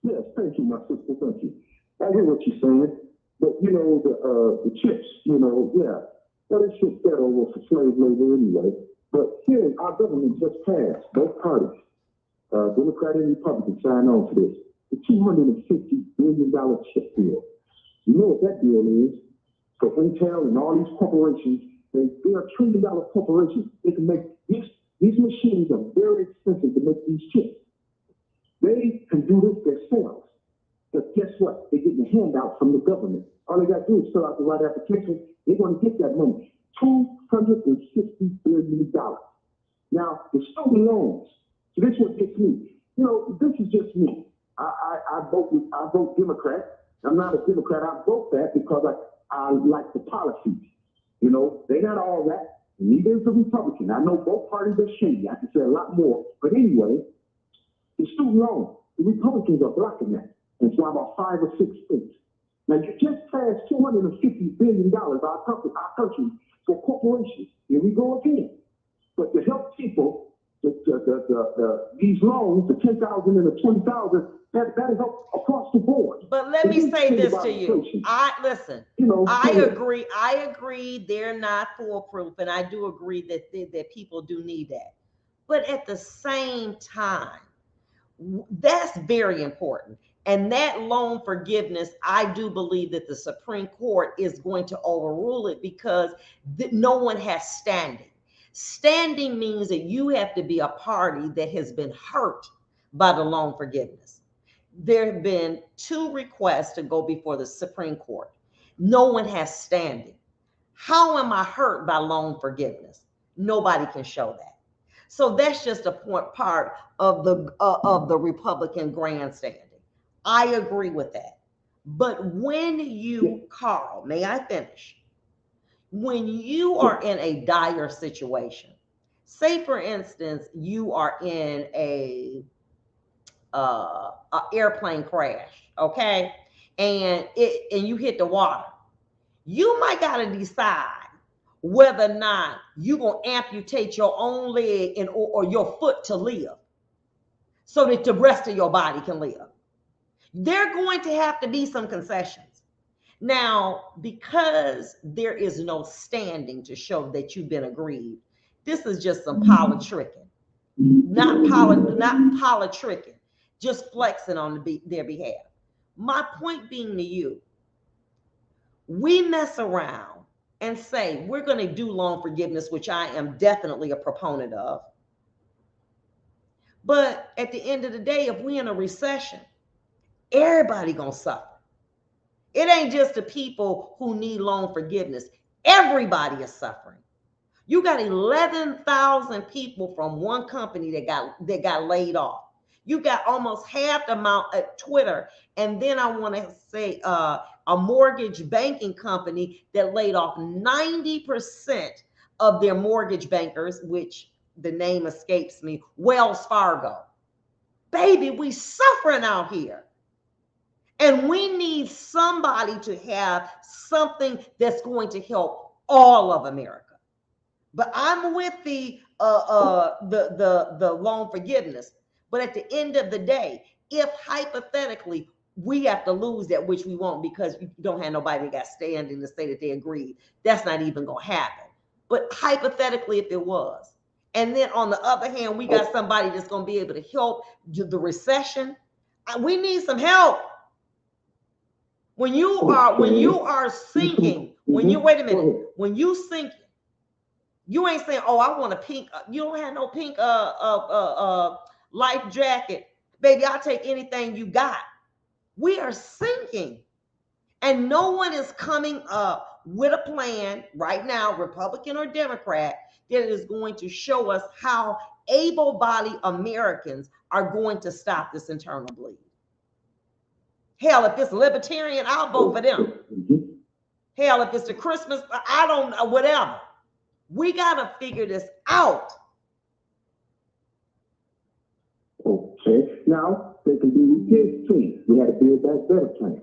Yes, thank you, my sister. Thank you. I hear what you're saying, but you know the chips. Yeah, well, they shipped that over for slave labor anyway. But here, our government just passed, both parties, Democrat and Republican, signed on for this. The $250 billion chip deal. You know what that deal is? For Intel and all these corporations, they are $1 trillion corporations. They can make these machines are very expensive to make these chips. They can do this themselves. But guess what? They're getting a handout from the government. All they got to do is fill out the right application. They're going to get that money. $260 billion. Now, the student loans. So this is what gets me. This is just me. I vote Democrat. I'm not a Democrat. I vote that because I like the policies. They got all that. Neither is the Republican. I know both parties are shady. I can say a lot more. But anyway, the student loan, the Republicans are blocking that. And so about 5 or 6 states. Now, you just passed $250 billion, our country, for corporations. Here we go again. But to help people, these loans, the 10,000 and the 20,000, that is across the board. But let me say this to you. I agree. I agree they're not foolproof, and I do agree that people do need that. But at the same time, that's very important. And that loan forgiveness, I do believe that the Supreme Court is going to overrule it because no one has standing. Standing means that you have to be a party that has been hurt by the loan forgiveness. There have been 2 requests to go before the Supreme Court. No one has standing. How am I hurt by loan forgiveness? Nobody can show that. So that's just a part of the Republican grandstanding. I agree with that. But when you, Carl, may I finish? When you are in a dire situation, say for instance, you are in a airplane crash, okay, and you hit the water, you might got to decide whether or not you're going to amputate your own leg or your foot to live so that the rest of your body can live. There are going to have to be some concessions. Now, because there is no standing to show that you've been aggrieved, this is just some politricking. Not politricking, just flexing on their behalf. My point being to you, we mess around and say we're going to do loan forgiveness, which I am definitely a proponent of. But at the end of the day, if we're in a recession, everybody gonna suffer. It ain't just the people who need loan forgiveness. Everybody is suffering. You got 11,000 people from one company that got laid off. You got almost half the amount at Twitter, and then I want to say a mortgage banking company that laid off 90% of their mortgage bankers, which the name escapes me, Wells Fargo. Baby, we suffering out here. And we need somebody to have something that's going to help all of America. But I'm with the loan forgiveness. But at the end of the day, if hypothetically we have to lose that, which we won't because you don't have nobody that got standing to say that they agreed, that's not even going to happen. But hypothetically, if it was, and then on the other hand, we got somebody that's going to be able to help the recession, we need some help. When you are sinking, when you sinking, you ain't saying, "Oh, I want a pink." You don't have no pink life jacket, baby. I'll take anything you got. We are sinking, and no one is coming up with a plan right now, Republican or Democrat, that is going to show us how able-bodied Americans are going to stop this internal bleed. Hell, if it's libertarian, I'll vote for them. Hell, if it's the Christmas, I don't know, whatever. We got to figure this out. Okay, now they can do his team. We had a Build Back Better plan.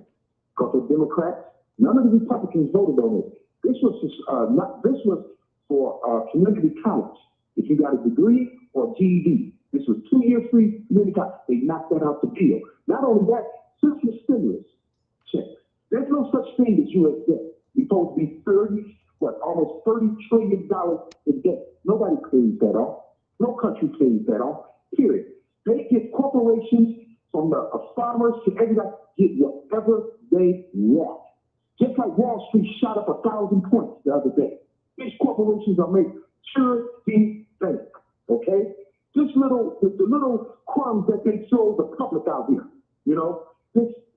Because the Democrats, none of the Republicans voted on it. This was for community college. If you got a degree or GED, this was 2-year free community college. They knocked that out the deal. Not only that, since the stimulus check, there's no such thing as U.S. debt. We're supposed to be almost $30 trillion in debt. Nobody cleans that off. No country cleans that off. Period. They get corporations from the farmers to everybody get whatever they want. Just like Wall Street shot up 1,000 points the other day. These corporations are made sure be bank. Okay? The little crumbs that they throw the public out here,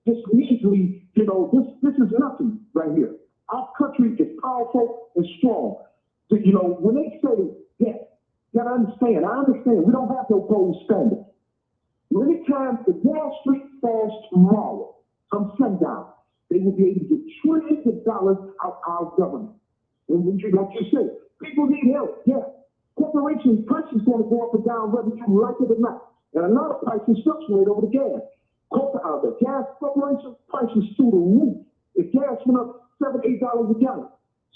this measly, this is nothing right here. Our country is powerful and strong. When they say debt, you gotta understand, I understand, we don't have no gold standard. Anytime the Wall Street falls tomorrow, come sundown, they will be able to get trillions of dollars out of our government. And like you said, people need help, yeah. Corporations' prices going to go up and down whether you like it or not. And another prices fluctuate over the gas. The gas corporation prices through the roof. If gas went up $7, $8 a gallon,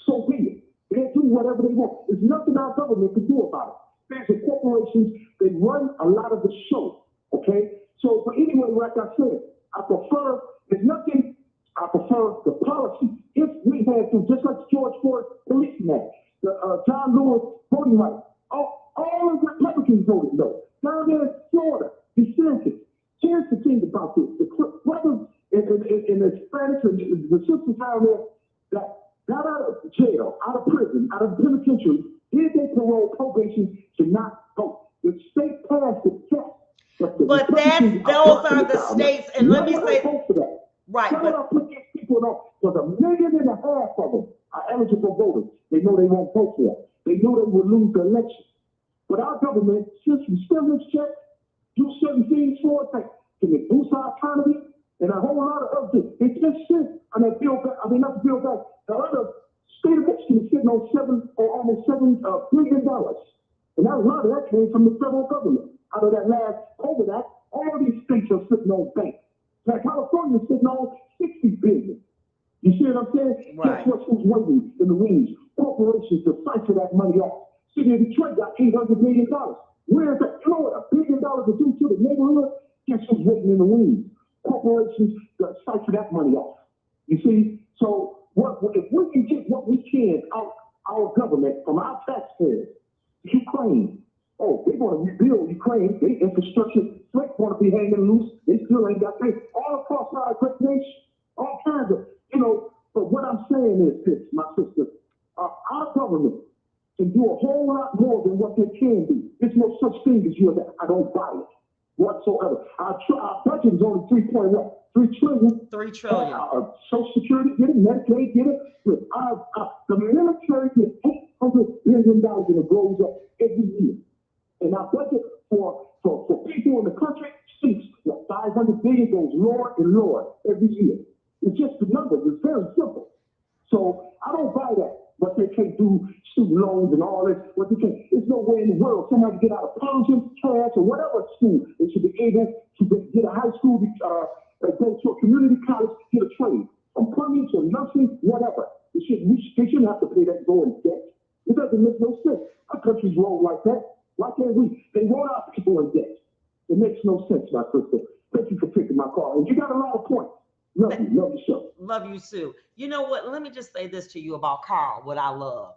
so be it. They do whatever they want. There's nothing our government can do about it. There's the corporations that run a lot of the show. Okay? So, but anyway, like I said, I prefer the policy. If we had to, just like George Ford Policing Act, the John Lewis voting rights, all of the Republicans voted no. Down there in Florida, DeSantis. Here's the thing about this. The and the Hispanics and the sisters down there that got out of jail, out of prison, out of penitentiary, did their parole probation to not vote. The state passed the test. But those are the states, and let me say, right, but I put these people on, because 1.5 million of them are eligible voters. They know they won't vote for it. They know they will lose the election. But our government, since we stimulus check, do certain things for us, like can it boost our economy and a whole lot of other things. They just sit on that bill back. I mean, not the bill back. The other state of Michigan is sitting on almost $7 billion. And a lot of that came from the federal government. Out of that last COVID Act, all these states are sitting on banks. Like California is sitting on $60 billion. You see what I'm saying? Right. Guess who's waiting in the wings? Corporations to cipher that money off. City of Detroit got $800 million. Where is that? You know what $1 billion to do to the neighborhood? Guess who's waiting in the wings? Corporations to cipher that money off. You see? So if we can get what we can out our government from our taxpayers, Ukraine, they want to rebuild Ukraine. Their infrastructure, Flint want to be hanging loose. They still ain't got things all across our great nation. All kinds of, But what I'm saying is this, my sister, our government can do a whole lot more than what they can do. There's no such thing as you and that. I don't buy it whatsoever. Our budget is only 3 trillion. 3 trillion. Social Security get it, Medicaid get it. The military gets $800 billion and it grows up every year. And our budget for people in the country sinks. 500 billion goes lower and lower every year. It's just the numbers. It's very simple. So I don't buy that. What they can't do, student loans and all this. What they can't. There's no way in the world somebody get out of Persian, class, or whatever school. They should be able to get a high school, go to a community college, get a trade. From plumbing to nursing, whatever. They shouldn't have to pay that going debt. It doesn't make no sense. Our country's rolled like that. Why can't we? They want our people in debt. It makes no sense, my sister. Thank you for picking my call. And you got a lot of points. Love you, sir. Love you, Sue. You know what? Let me just say this to you about Carl, what I love.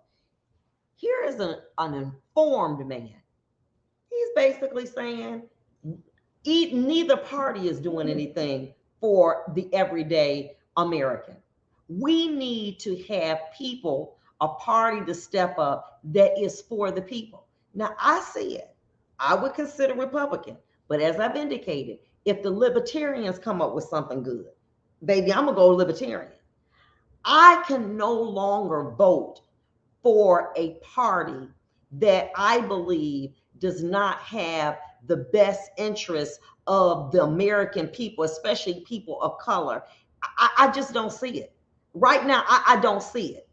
Here is an informed man. He's basically saying neither party is doing anything for the everyday American. We need to have people, a party to step up that is for the people. Now, I see it. I would consider Republican. But as I've indicated, if the libertarians come up with something good, baby, I'm going to go libertarian. I can no longer vote for a party that I believe does not have the best interests of the American people, especially people of color. I just don't see it. Right now, I don't see it.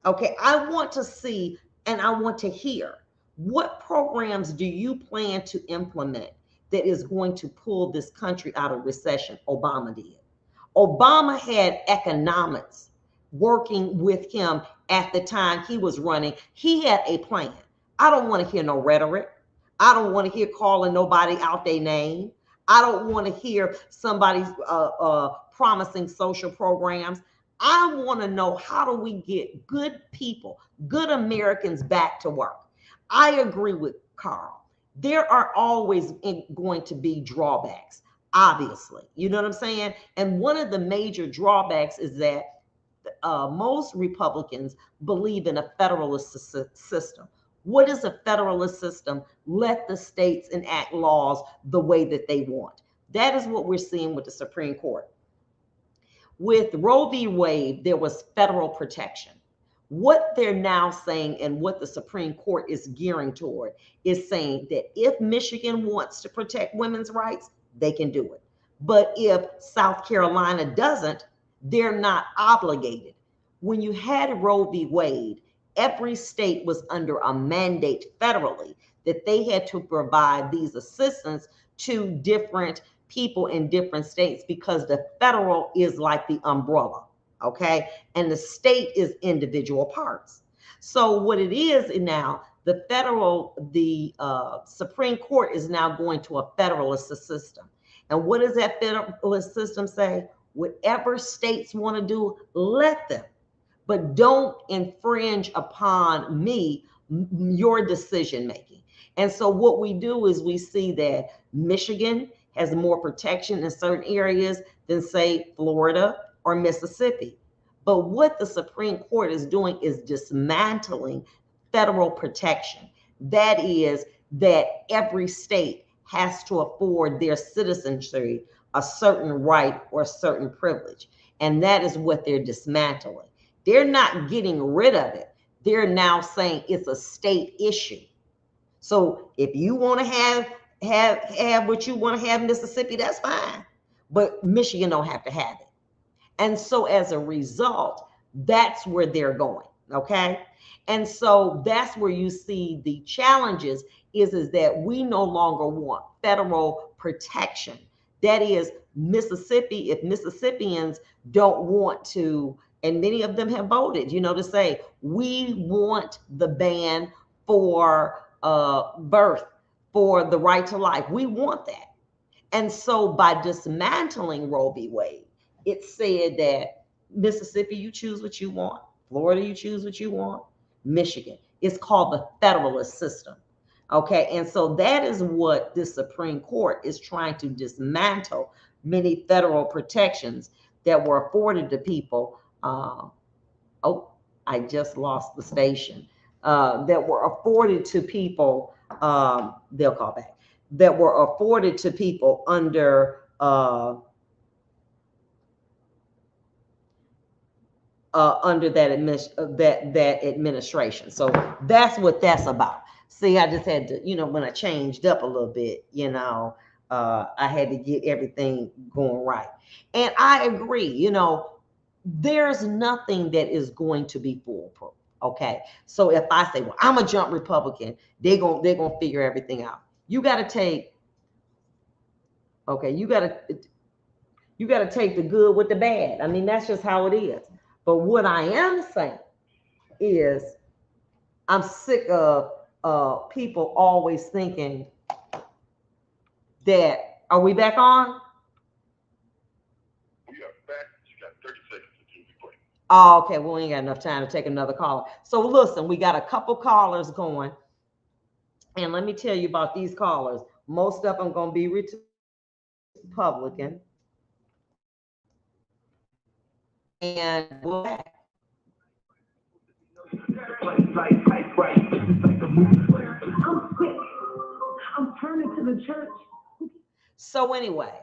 Okay, I want to see and I want to hear, what programs do you plan to implement that is going to pull this country out of recession? Obama did. Obama had economics working with him at the time he was running. He had a plan. I don't want to hear no rhetoric. I don't want to hear calling nobody out their name. I don't want to hear somebody promising social programs. I want to know, how do we get good people, good Americans back to work? I agree with Carl. There are always going to be drawbacks, obviously. You know what I'm saying? And one of the major drawbacks is that most Republicans believe in a federalist system. What is a federalist system? Let the states enact laws the way that they want. That is what we're seeing with the Supreme Court. With Roe v. Wade, there was federal protection. What they're now saying, and what the Supreme Court is gearing toward, is saying that if Michigan wants to protect women's rights, they can do it. But if South Carolina doesn't, they're not obligated. When you had Roe v. Wade, every state was under a mandate federally that they had to provide these assistance to different people in different states, because the federal is like the umbrella, okay? And the state is individual parts. So what it is now, the Supreme Court is now going to a federalist system. And what does that federalist system say? Whatever states want to do, let them. But don't infringe upon your decision making. And so what we do is we see that Michigan has more protection in certain areas than, say, Florida or Mississippi. But what the Supreme Court is doing is dismantling federal protection. That is, that every state has to afford their citizenry a certain right or a certain privilege. And that is what they're dismantling. They're not getting rid of it. They're now saying it's a state issue. So if you want to have what you want to have in Mississippi, that's fine. But Michigan don't have to have it. And so as a result, that's where they're going. Okay. And so that's where you see the challenges is that we no longer want federal protection. That is, Mississippi, if Mississippians don't want to, and many of them have voted, to say, we want the ban for birth, for the right to life. We want that. And so by dismantling Roe v. Wade, it said that Mississippi, you choose what you want. Florida, you choose what you want. Michigan. It's called the Federalist system. Okay. And so that is what the Supreme Court is trying to dismantle, many federal protections that were afforded to people. I just lost the station. That were afforded to people. They'll call back. That were afforded to people under that administration. So that's what that's about. See, I just had to, when I changed up a little bit, I had to get everything going right. And I agree, there's nothing that is going to be foolproof. Okay. So if I say, well, I'm a jump Republican, they're gonna figure everything out. You got to take the good with the bad. I mean, that's just how it is. But what I am saying is I'm sick of people always thinking that, are we back on? We are back. You got 30 seconds to do the break. Oh, okay. Well, we ain't got enough time to take another caller. So listen, we got a couple callers going. And let me tell you about these callers. Most of them going to be Republican. And we'll back. I'm turning to the church. So anyway,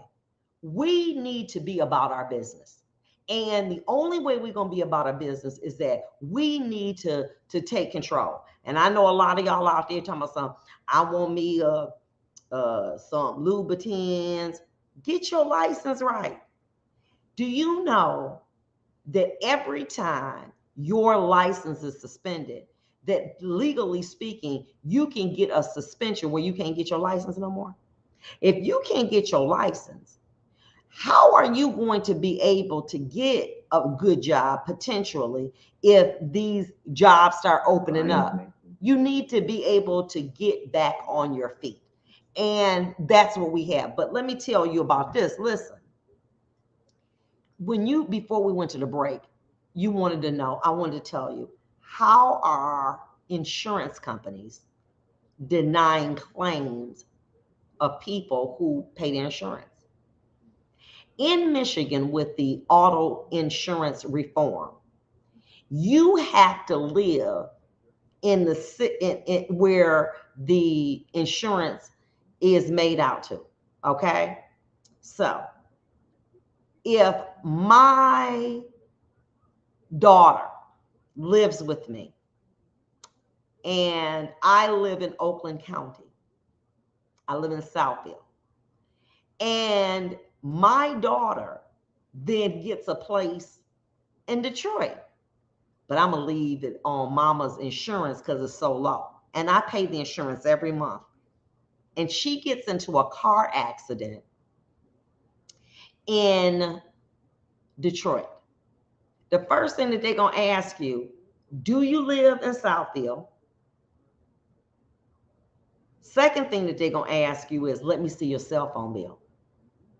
we need to be about our business. And the only way we're going to be about our business is that we need to take control. And I know a lot of y'all out there talking about something. I want me some Louboutins. Get your license right. Do you know that every time your license is suspended, that legally speaking, you can get a suspension where you can't get your license no more? If you can't get your license, how are you going to be able to get a good job potentially if these jobs start opening up? You need to be able to get back on your feet. And that's what we have. But let me tell you about this. Listen, before we went to the break, you wanted to know, I wanted to tell you, how are insurance companies denying claims of people who pay their insurance? In Michigan, with the auto insurance reform, you have to live in where the insurance is made out to. Okay. So if my daughter lives with me and I live in Oakland County, I live in Southfield, and my daughter then gets a place in Detroit, but I'm going to leave it on mama's insurance because it's so low. And I pay the insurance every month. And she gets into a car accident in Detroit. The first thing that they're going to ask you, do you live in Southfield? Second thing that they're going to ask you is, let me see your cell phone bill.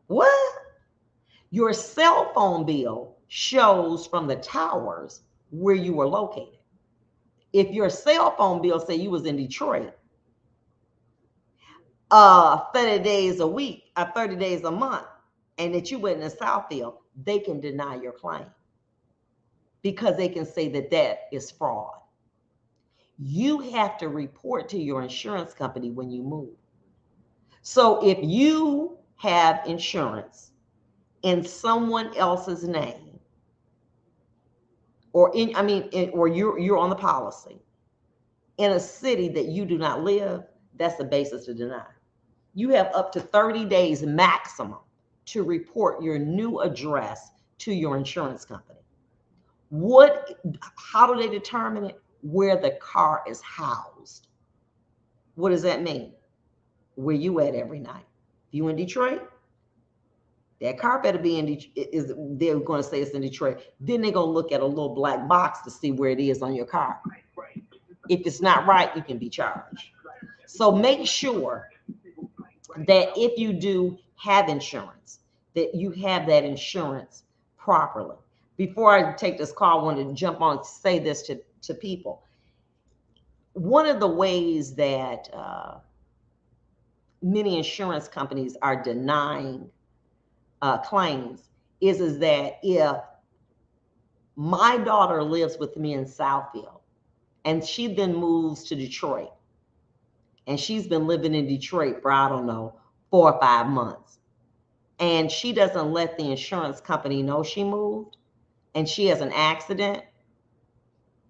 What? Your cell phone bill shows from the towers where you were located. If your cell phone bill say you was in Detroit, 30 days a week or 30 days a month, and that you went in Southfield, they can deny your claim because they can say that that is fraud. You have to report to your insurance company when you move. So if you have insurance in someone else's name, or or you're on the policy in a city that you do not live, that's the basis to deny. You have up to 30 days maximum to report your new address to your insurance company. How do they determine it? Where the car is housed. What does that mean? Where you at every night? If you in Detroit, that car better be in Detroit. They're going to say it's in Detroit. Then they're going to look at a little black box to see where it is on your car. If it's not right, you can be charged. So make sure that if you do have insurance, that you have that insurance properly. Before I take this call, I wanted to jump on to say this to people. One of the ways that many insurance companies are denying claims is that if my daughter lives with me in Southfield and she then moves to Detroit, and she's been living in Detroit for, I don't know, 4 or 5 months, and she doesn't let the insurance company know she moved, and she has an accident,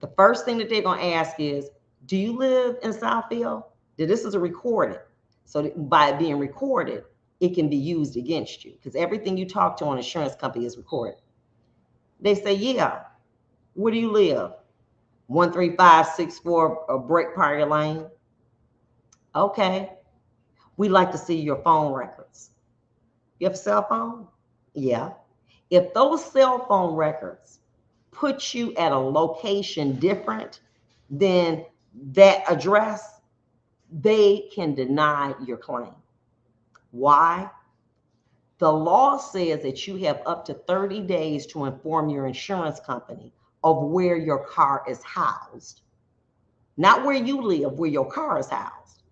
the first thing that they're going to ask is, do you live in Southfield? This is a recording. So by it being recorded, it can be used against you because everything you talk to on an insurance company is recorded. They say, yeah, where do you live? 13564 Break Party Lane. Okay. We'd like to see your phone records. You have a cell phone? Yeah. If those cell phone records put you at a location different than that address, they can deny your claim. Why? The law says that you have up to 30 days to inform your insurance company of where your car is housed. Not where you live, where your car is housed.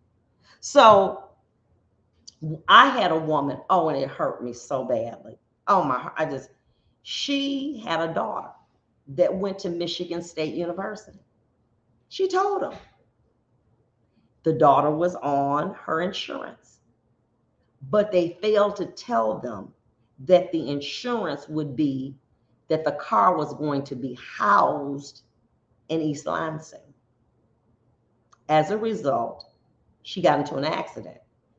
So I had a woman, oh, and it hurt me so badly. Oh my, she had a daughter that went to Michigan State University. She told them the daughter was on her insurance, but they failed to tell them that the insurance would be that the car was going to be housed in East Lansing. As a result, she got into an accident.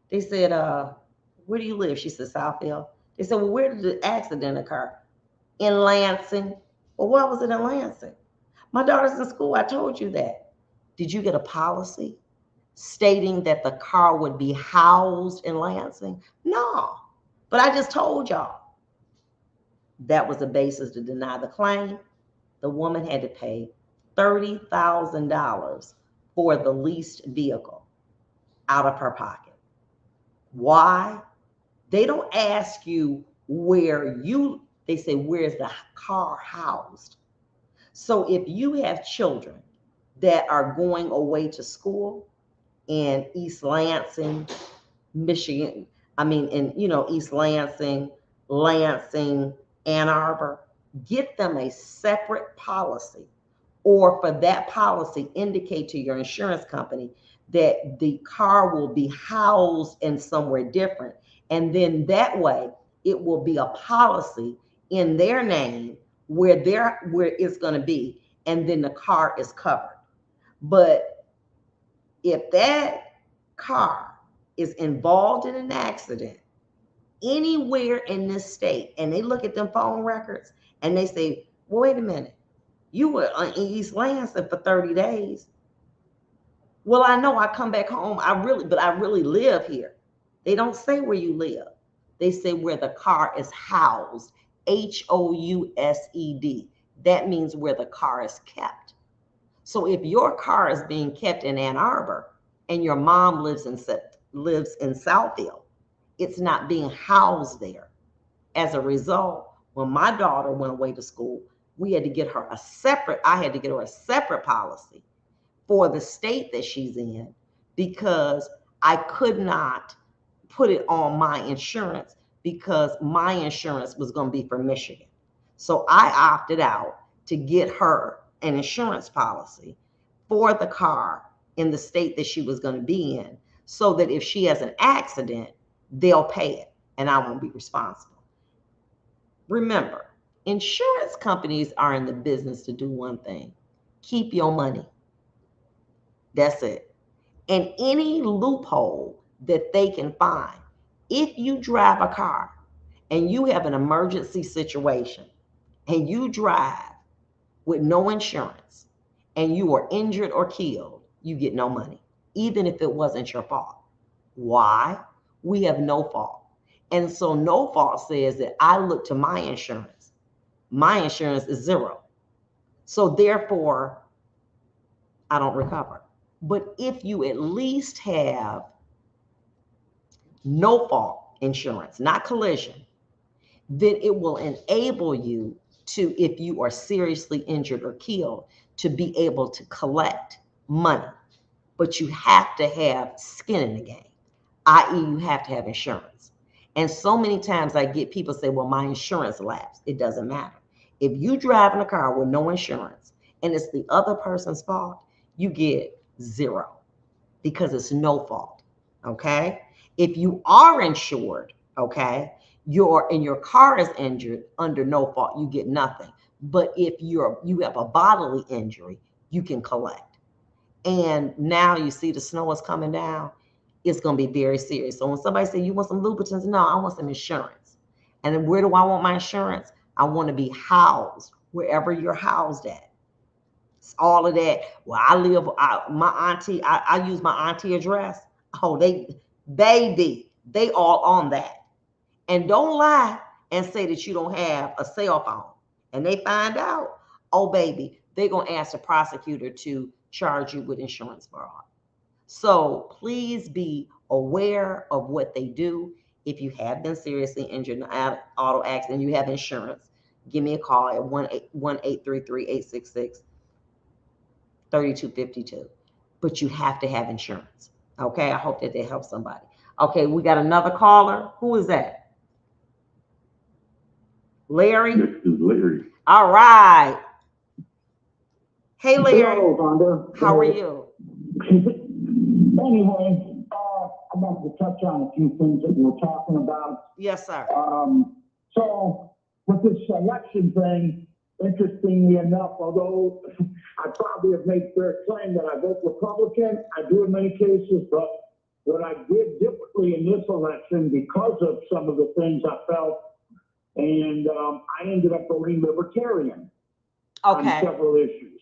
They said, where do you live? She said, Southfield. They said, well, where did the accident occur? In Lansing. Well, why was it in Lansing? My daughter's in school. I told you that. Did you get a policy stating that the car would be housed in Lansing? No, but I just told y'all. That was the basis to deny the claim. The woman had to pay $30,000 for the leased vehicle out of her pocket. Why? They don't ask you they say, where's the car housed? So if you have children that are going away to school in East Lansing, Michigan, East Lansing, Ann Arbor, get them a separate policy, or for that policy, indicate to your insurance company that the car will be housed in somewhere different. And then that way it will be a policy in their name where it's going to be, and then the car is covered. But if that car is involved in an accident anywhere in this state, and they look at them phone records and they say, well, wait a minute, you were in East Lansing for 30 days. Well, I know I come back home. I really live here. They don't say where you live. They say where the car is housed, HOUSED. That means where the car is kept. So if your car is being kept in Ann Arbor and your mom lives in Southfield, it's not being housed there. As a result, when my daughter went away to school, I had to get her a separate policy for the state that she's in, because I could not put it on my insurance because my insurance was going to be for Michigan. So I opted out to get her an insurance policy for the car in the state that she was going to be in, so that if she has an accident, they'll pay it and I won't be responsible. Remember, insurance companies are in the business to do one thing: keep your money. That's it. And any loophole that they can find, if you drive a car and you have an emergency situation and you drive with no insurance and you are injured or killed, you get no money, even if it wasn't your fault. Why? We have no fault. And so no fault says that I look to my insurance. My insurance is zero. So therefore, I don't recover. But if you at least have no fault insurance, not collision, then it will enable you to, if you are seriously injured or killed, to be able to collect money. But you have to have skin in the game, i.e. you have to have insurance. And so many times I get people say, well, my insurance lapsed. It doesn't matter. If you drive in a car with no insurance and it's the other person's fault, you get zero because it's no fault, okay? If you are insured, okay, your car is injured under no fault, you get nothing. But if you have a bodily injury, you can collect. And now you see the snow is coming down, it's going to be very serious. So when somebody says, you want some lubricants? No, I want some insurance. And then where do I want my insurance? I want to be housed wherever you're housed at. It's all of that. Well, I live, my auntie, I use my auntie address. Oh, they all on that. And don't lie and say that you don't have a cell phone. And they find out, oh, baby, they're going to ask the prosecutor to charge you with insurance fraud. So please be aware of what they do. If you have been seriously injured in an auto accident, you have insurance, give me a call at 1-833-866-3252. But you have to have insurance. Okay, I hope that they help somebody. Okay, we got another caller. Who is that? Larry? This is Larry. All right. Hey, Larry. Hello, Vonda. How are you? Anyway, I wanted to touch on a few things that we were talking about. Yes, sir. So with this election thing, interestingly enough, although I probably have made fair claim that I vote Republican, I do in many cases, but what I did differently in this election because of some of the things I felt, and I ended up voting Libertarian on several issues.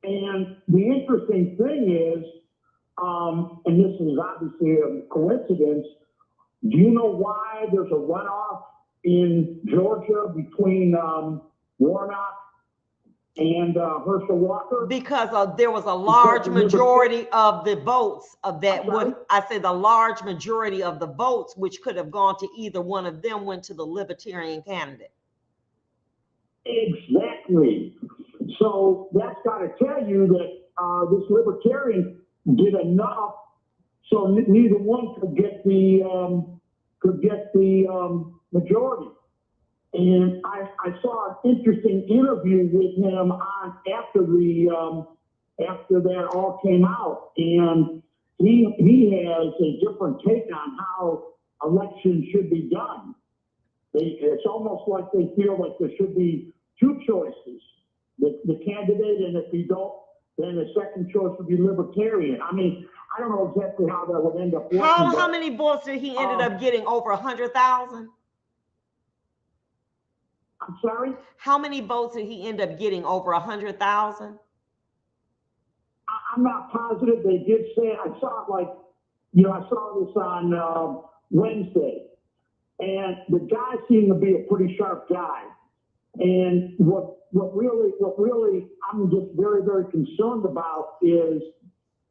And the interesting thing is, and this is obviously a coincidence, do you know why there's a runoff in Georgia between Warnock and Herschel Walker? Because there was a large majority of the votes of that. I said the large majority of the votes, which could have gone to either one of them, went to the Libertarian candidate. Exactly. So that's got to tell you that this Libertarian did enough so neither one could get the majority. And I saw an interesting interview with him on after that all came out, and he has a different take on how elections should be done. It's almost like they feel like there should be two choices: the candidate, and if you don't, then the second choice would be Libertarian. I mean, I don't know exactly how that would end up working. How many votes did he ended up getting? Over 100,000? I'm sorry? How many votes did he end up getting? Over 100,000? I'm not positive. They did say, I saw it I saw this on Wednesday, and the guy seemed to be a pretty sharp guy. And what really I'm just very, very concerned about is,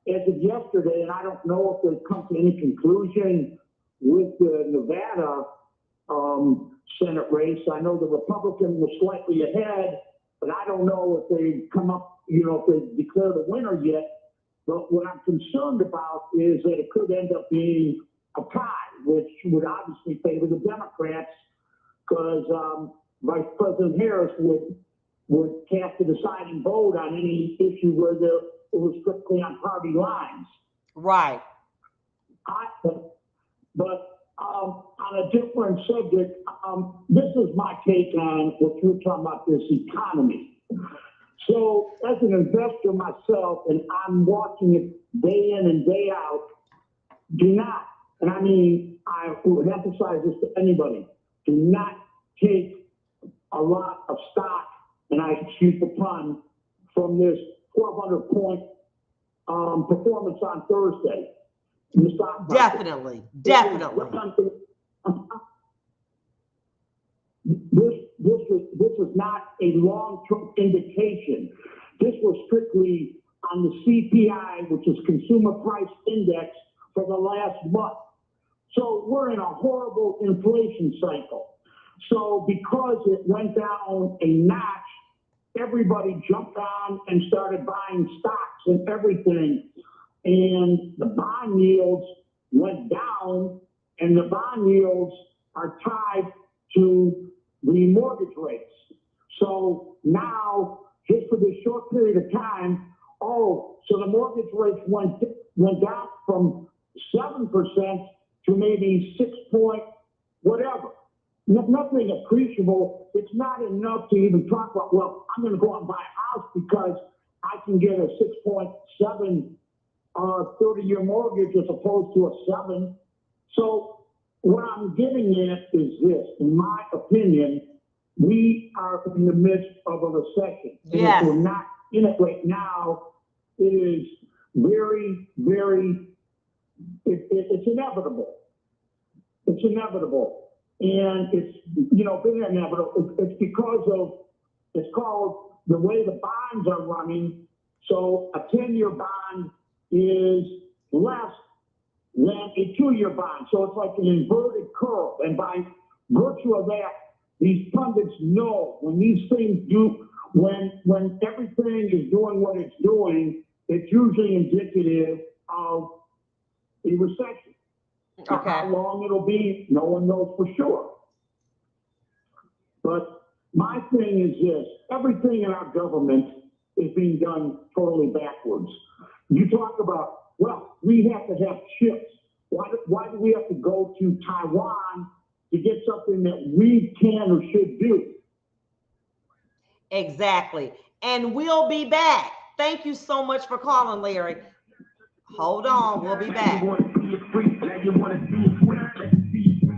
as of yesterday, and I don't know if they've come to any conclusion with the Nevada Senate race. I know the Republican was slightly ahead, but I don't know if they've come up, if they've declared a winner yet. But what I'm concerned about is that it could end up being a tie. which would obviously favor the Democrats because Vice President Harris would cast a deciding vote on any issue where it was strictly on party lines. Right. But on a different subject, this is my take on what you're talking about, this economy. So as an investor myself, and I'm watching it day in and day out, do not, and I mean, I would emphasize this to anybody, do not take a lot of stock, and I excuse the pun, from this 1,200 point performance on Thursday in the stock market. Definitely. This was not a long-term indication. This was strictly on the CPI, which is Consumer Price Index, for the last month. So we're in a horrible inflation cycle. So because it went down a notch, everybody jumped on and started buying stocks and everything. And the bond yields went down, and the bond yields are tied to the mortgage rates. So now, just for this short period of time, so the mortgage rates went down from 7% to maybe 6 point whatever. Nothing appreciable. It's not enough to even talk about, well, I'm going to go out and buy a house because I can get a 6.7 30-year mortgage as opposed to a 7. So what I'm getting at is this. In my opinion, we are in the midst of a recession. Yes. And if we're not in it right now, it is very, very, it's inevitable. It's inevitable. And it's, been inevitable. It's because of, it's called the way the bonds are running. So a 10-year bond is less than a 2-year bond. So it's like an inverted curve. And by virtue of that, these pundits know when these things do, when everything is doing what it's doing, it's usually indicative of a recession. Okay. How long it'll be, no one knows for sure. But my thing is this, everything in our government is being done totally backwards. You talk about, well, we have to have chips. Why do we have to go to Taiwan to get something that we can or should do? Exactly. And we'll be back. Thank you so much for calling, Larry. Hold on, we'll be back.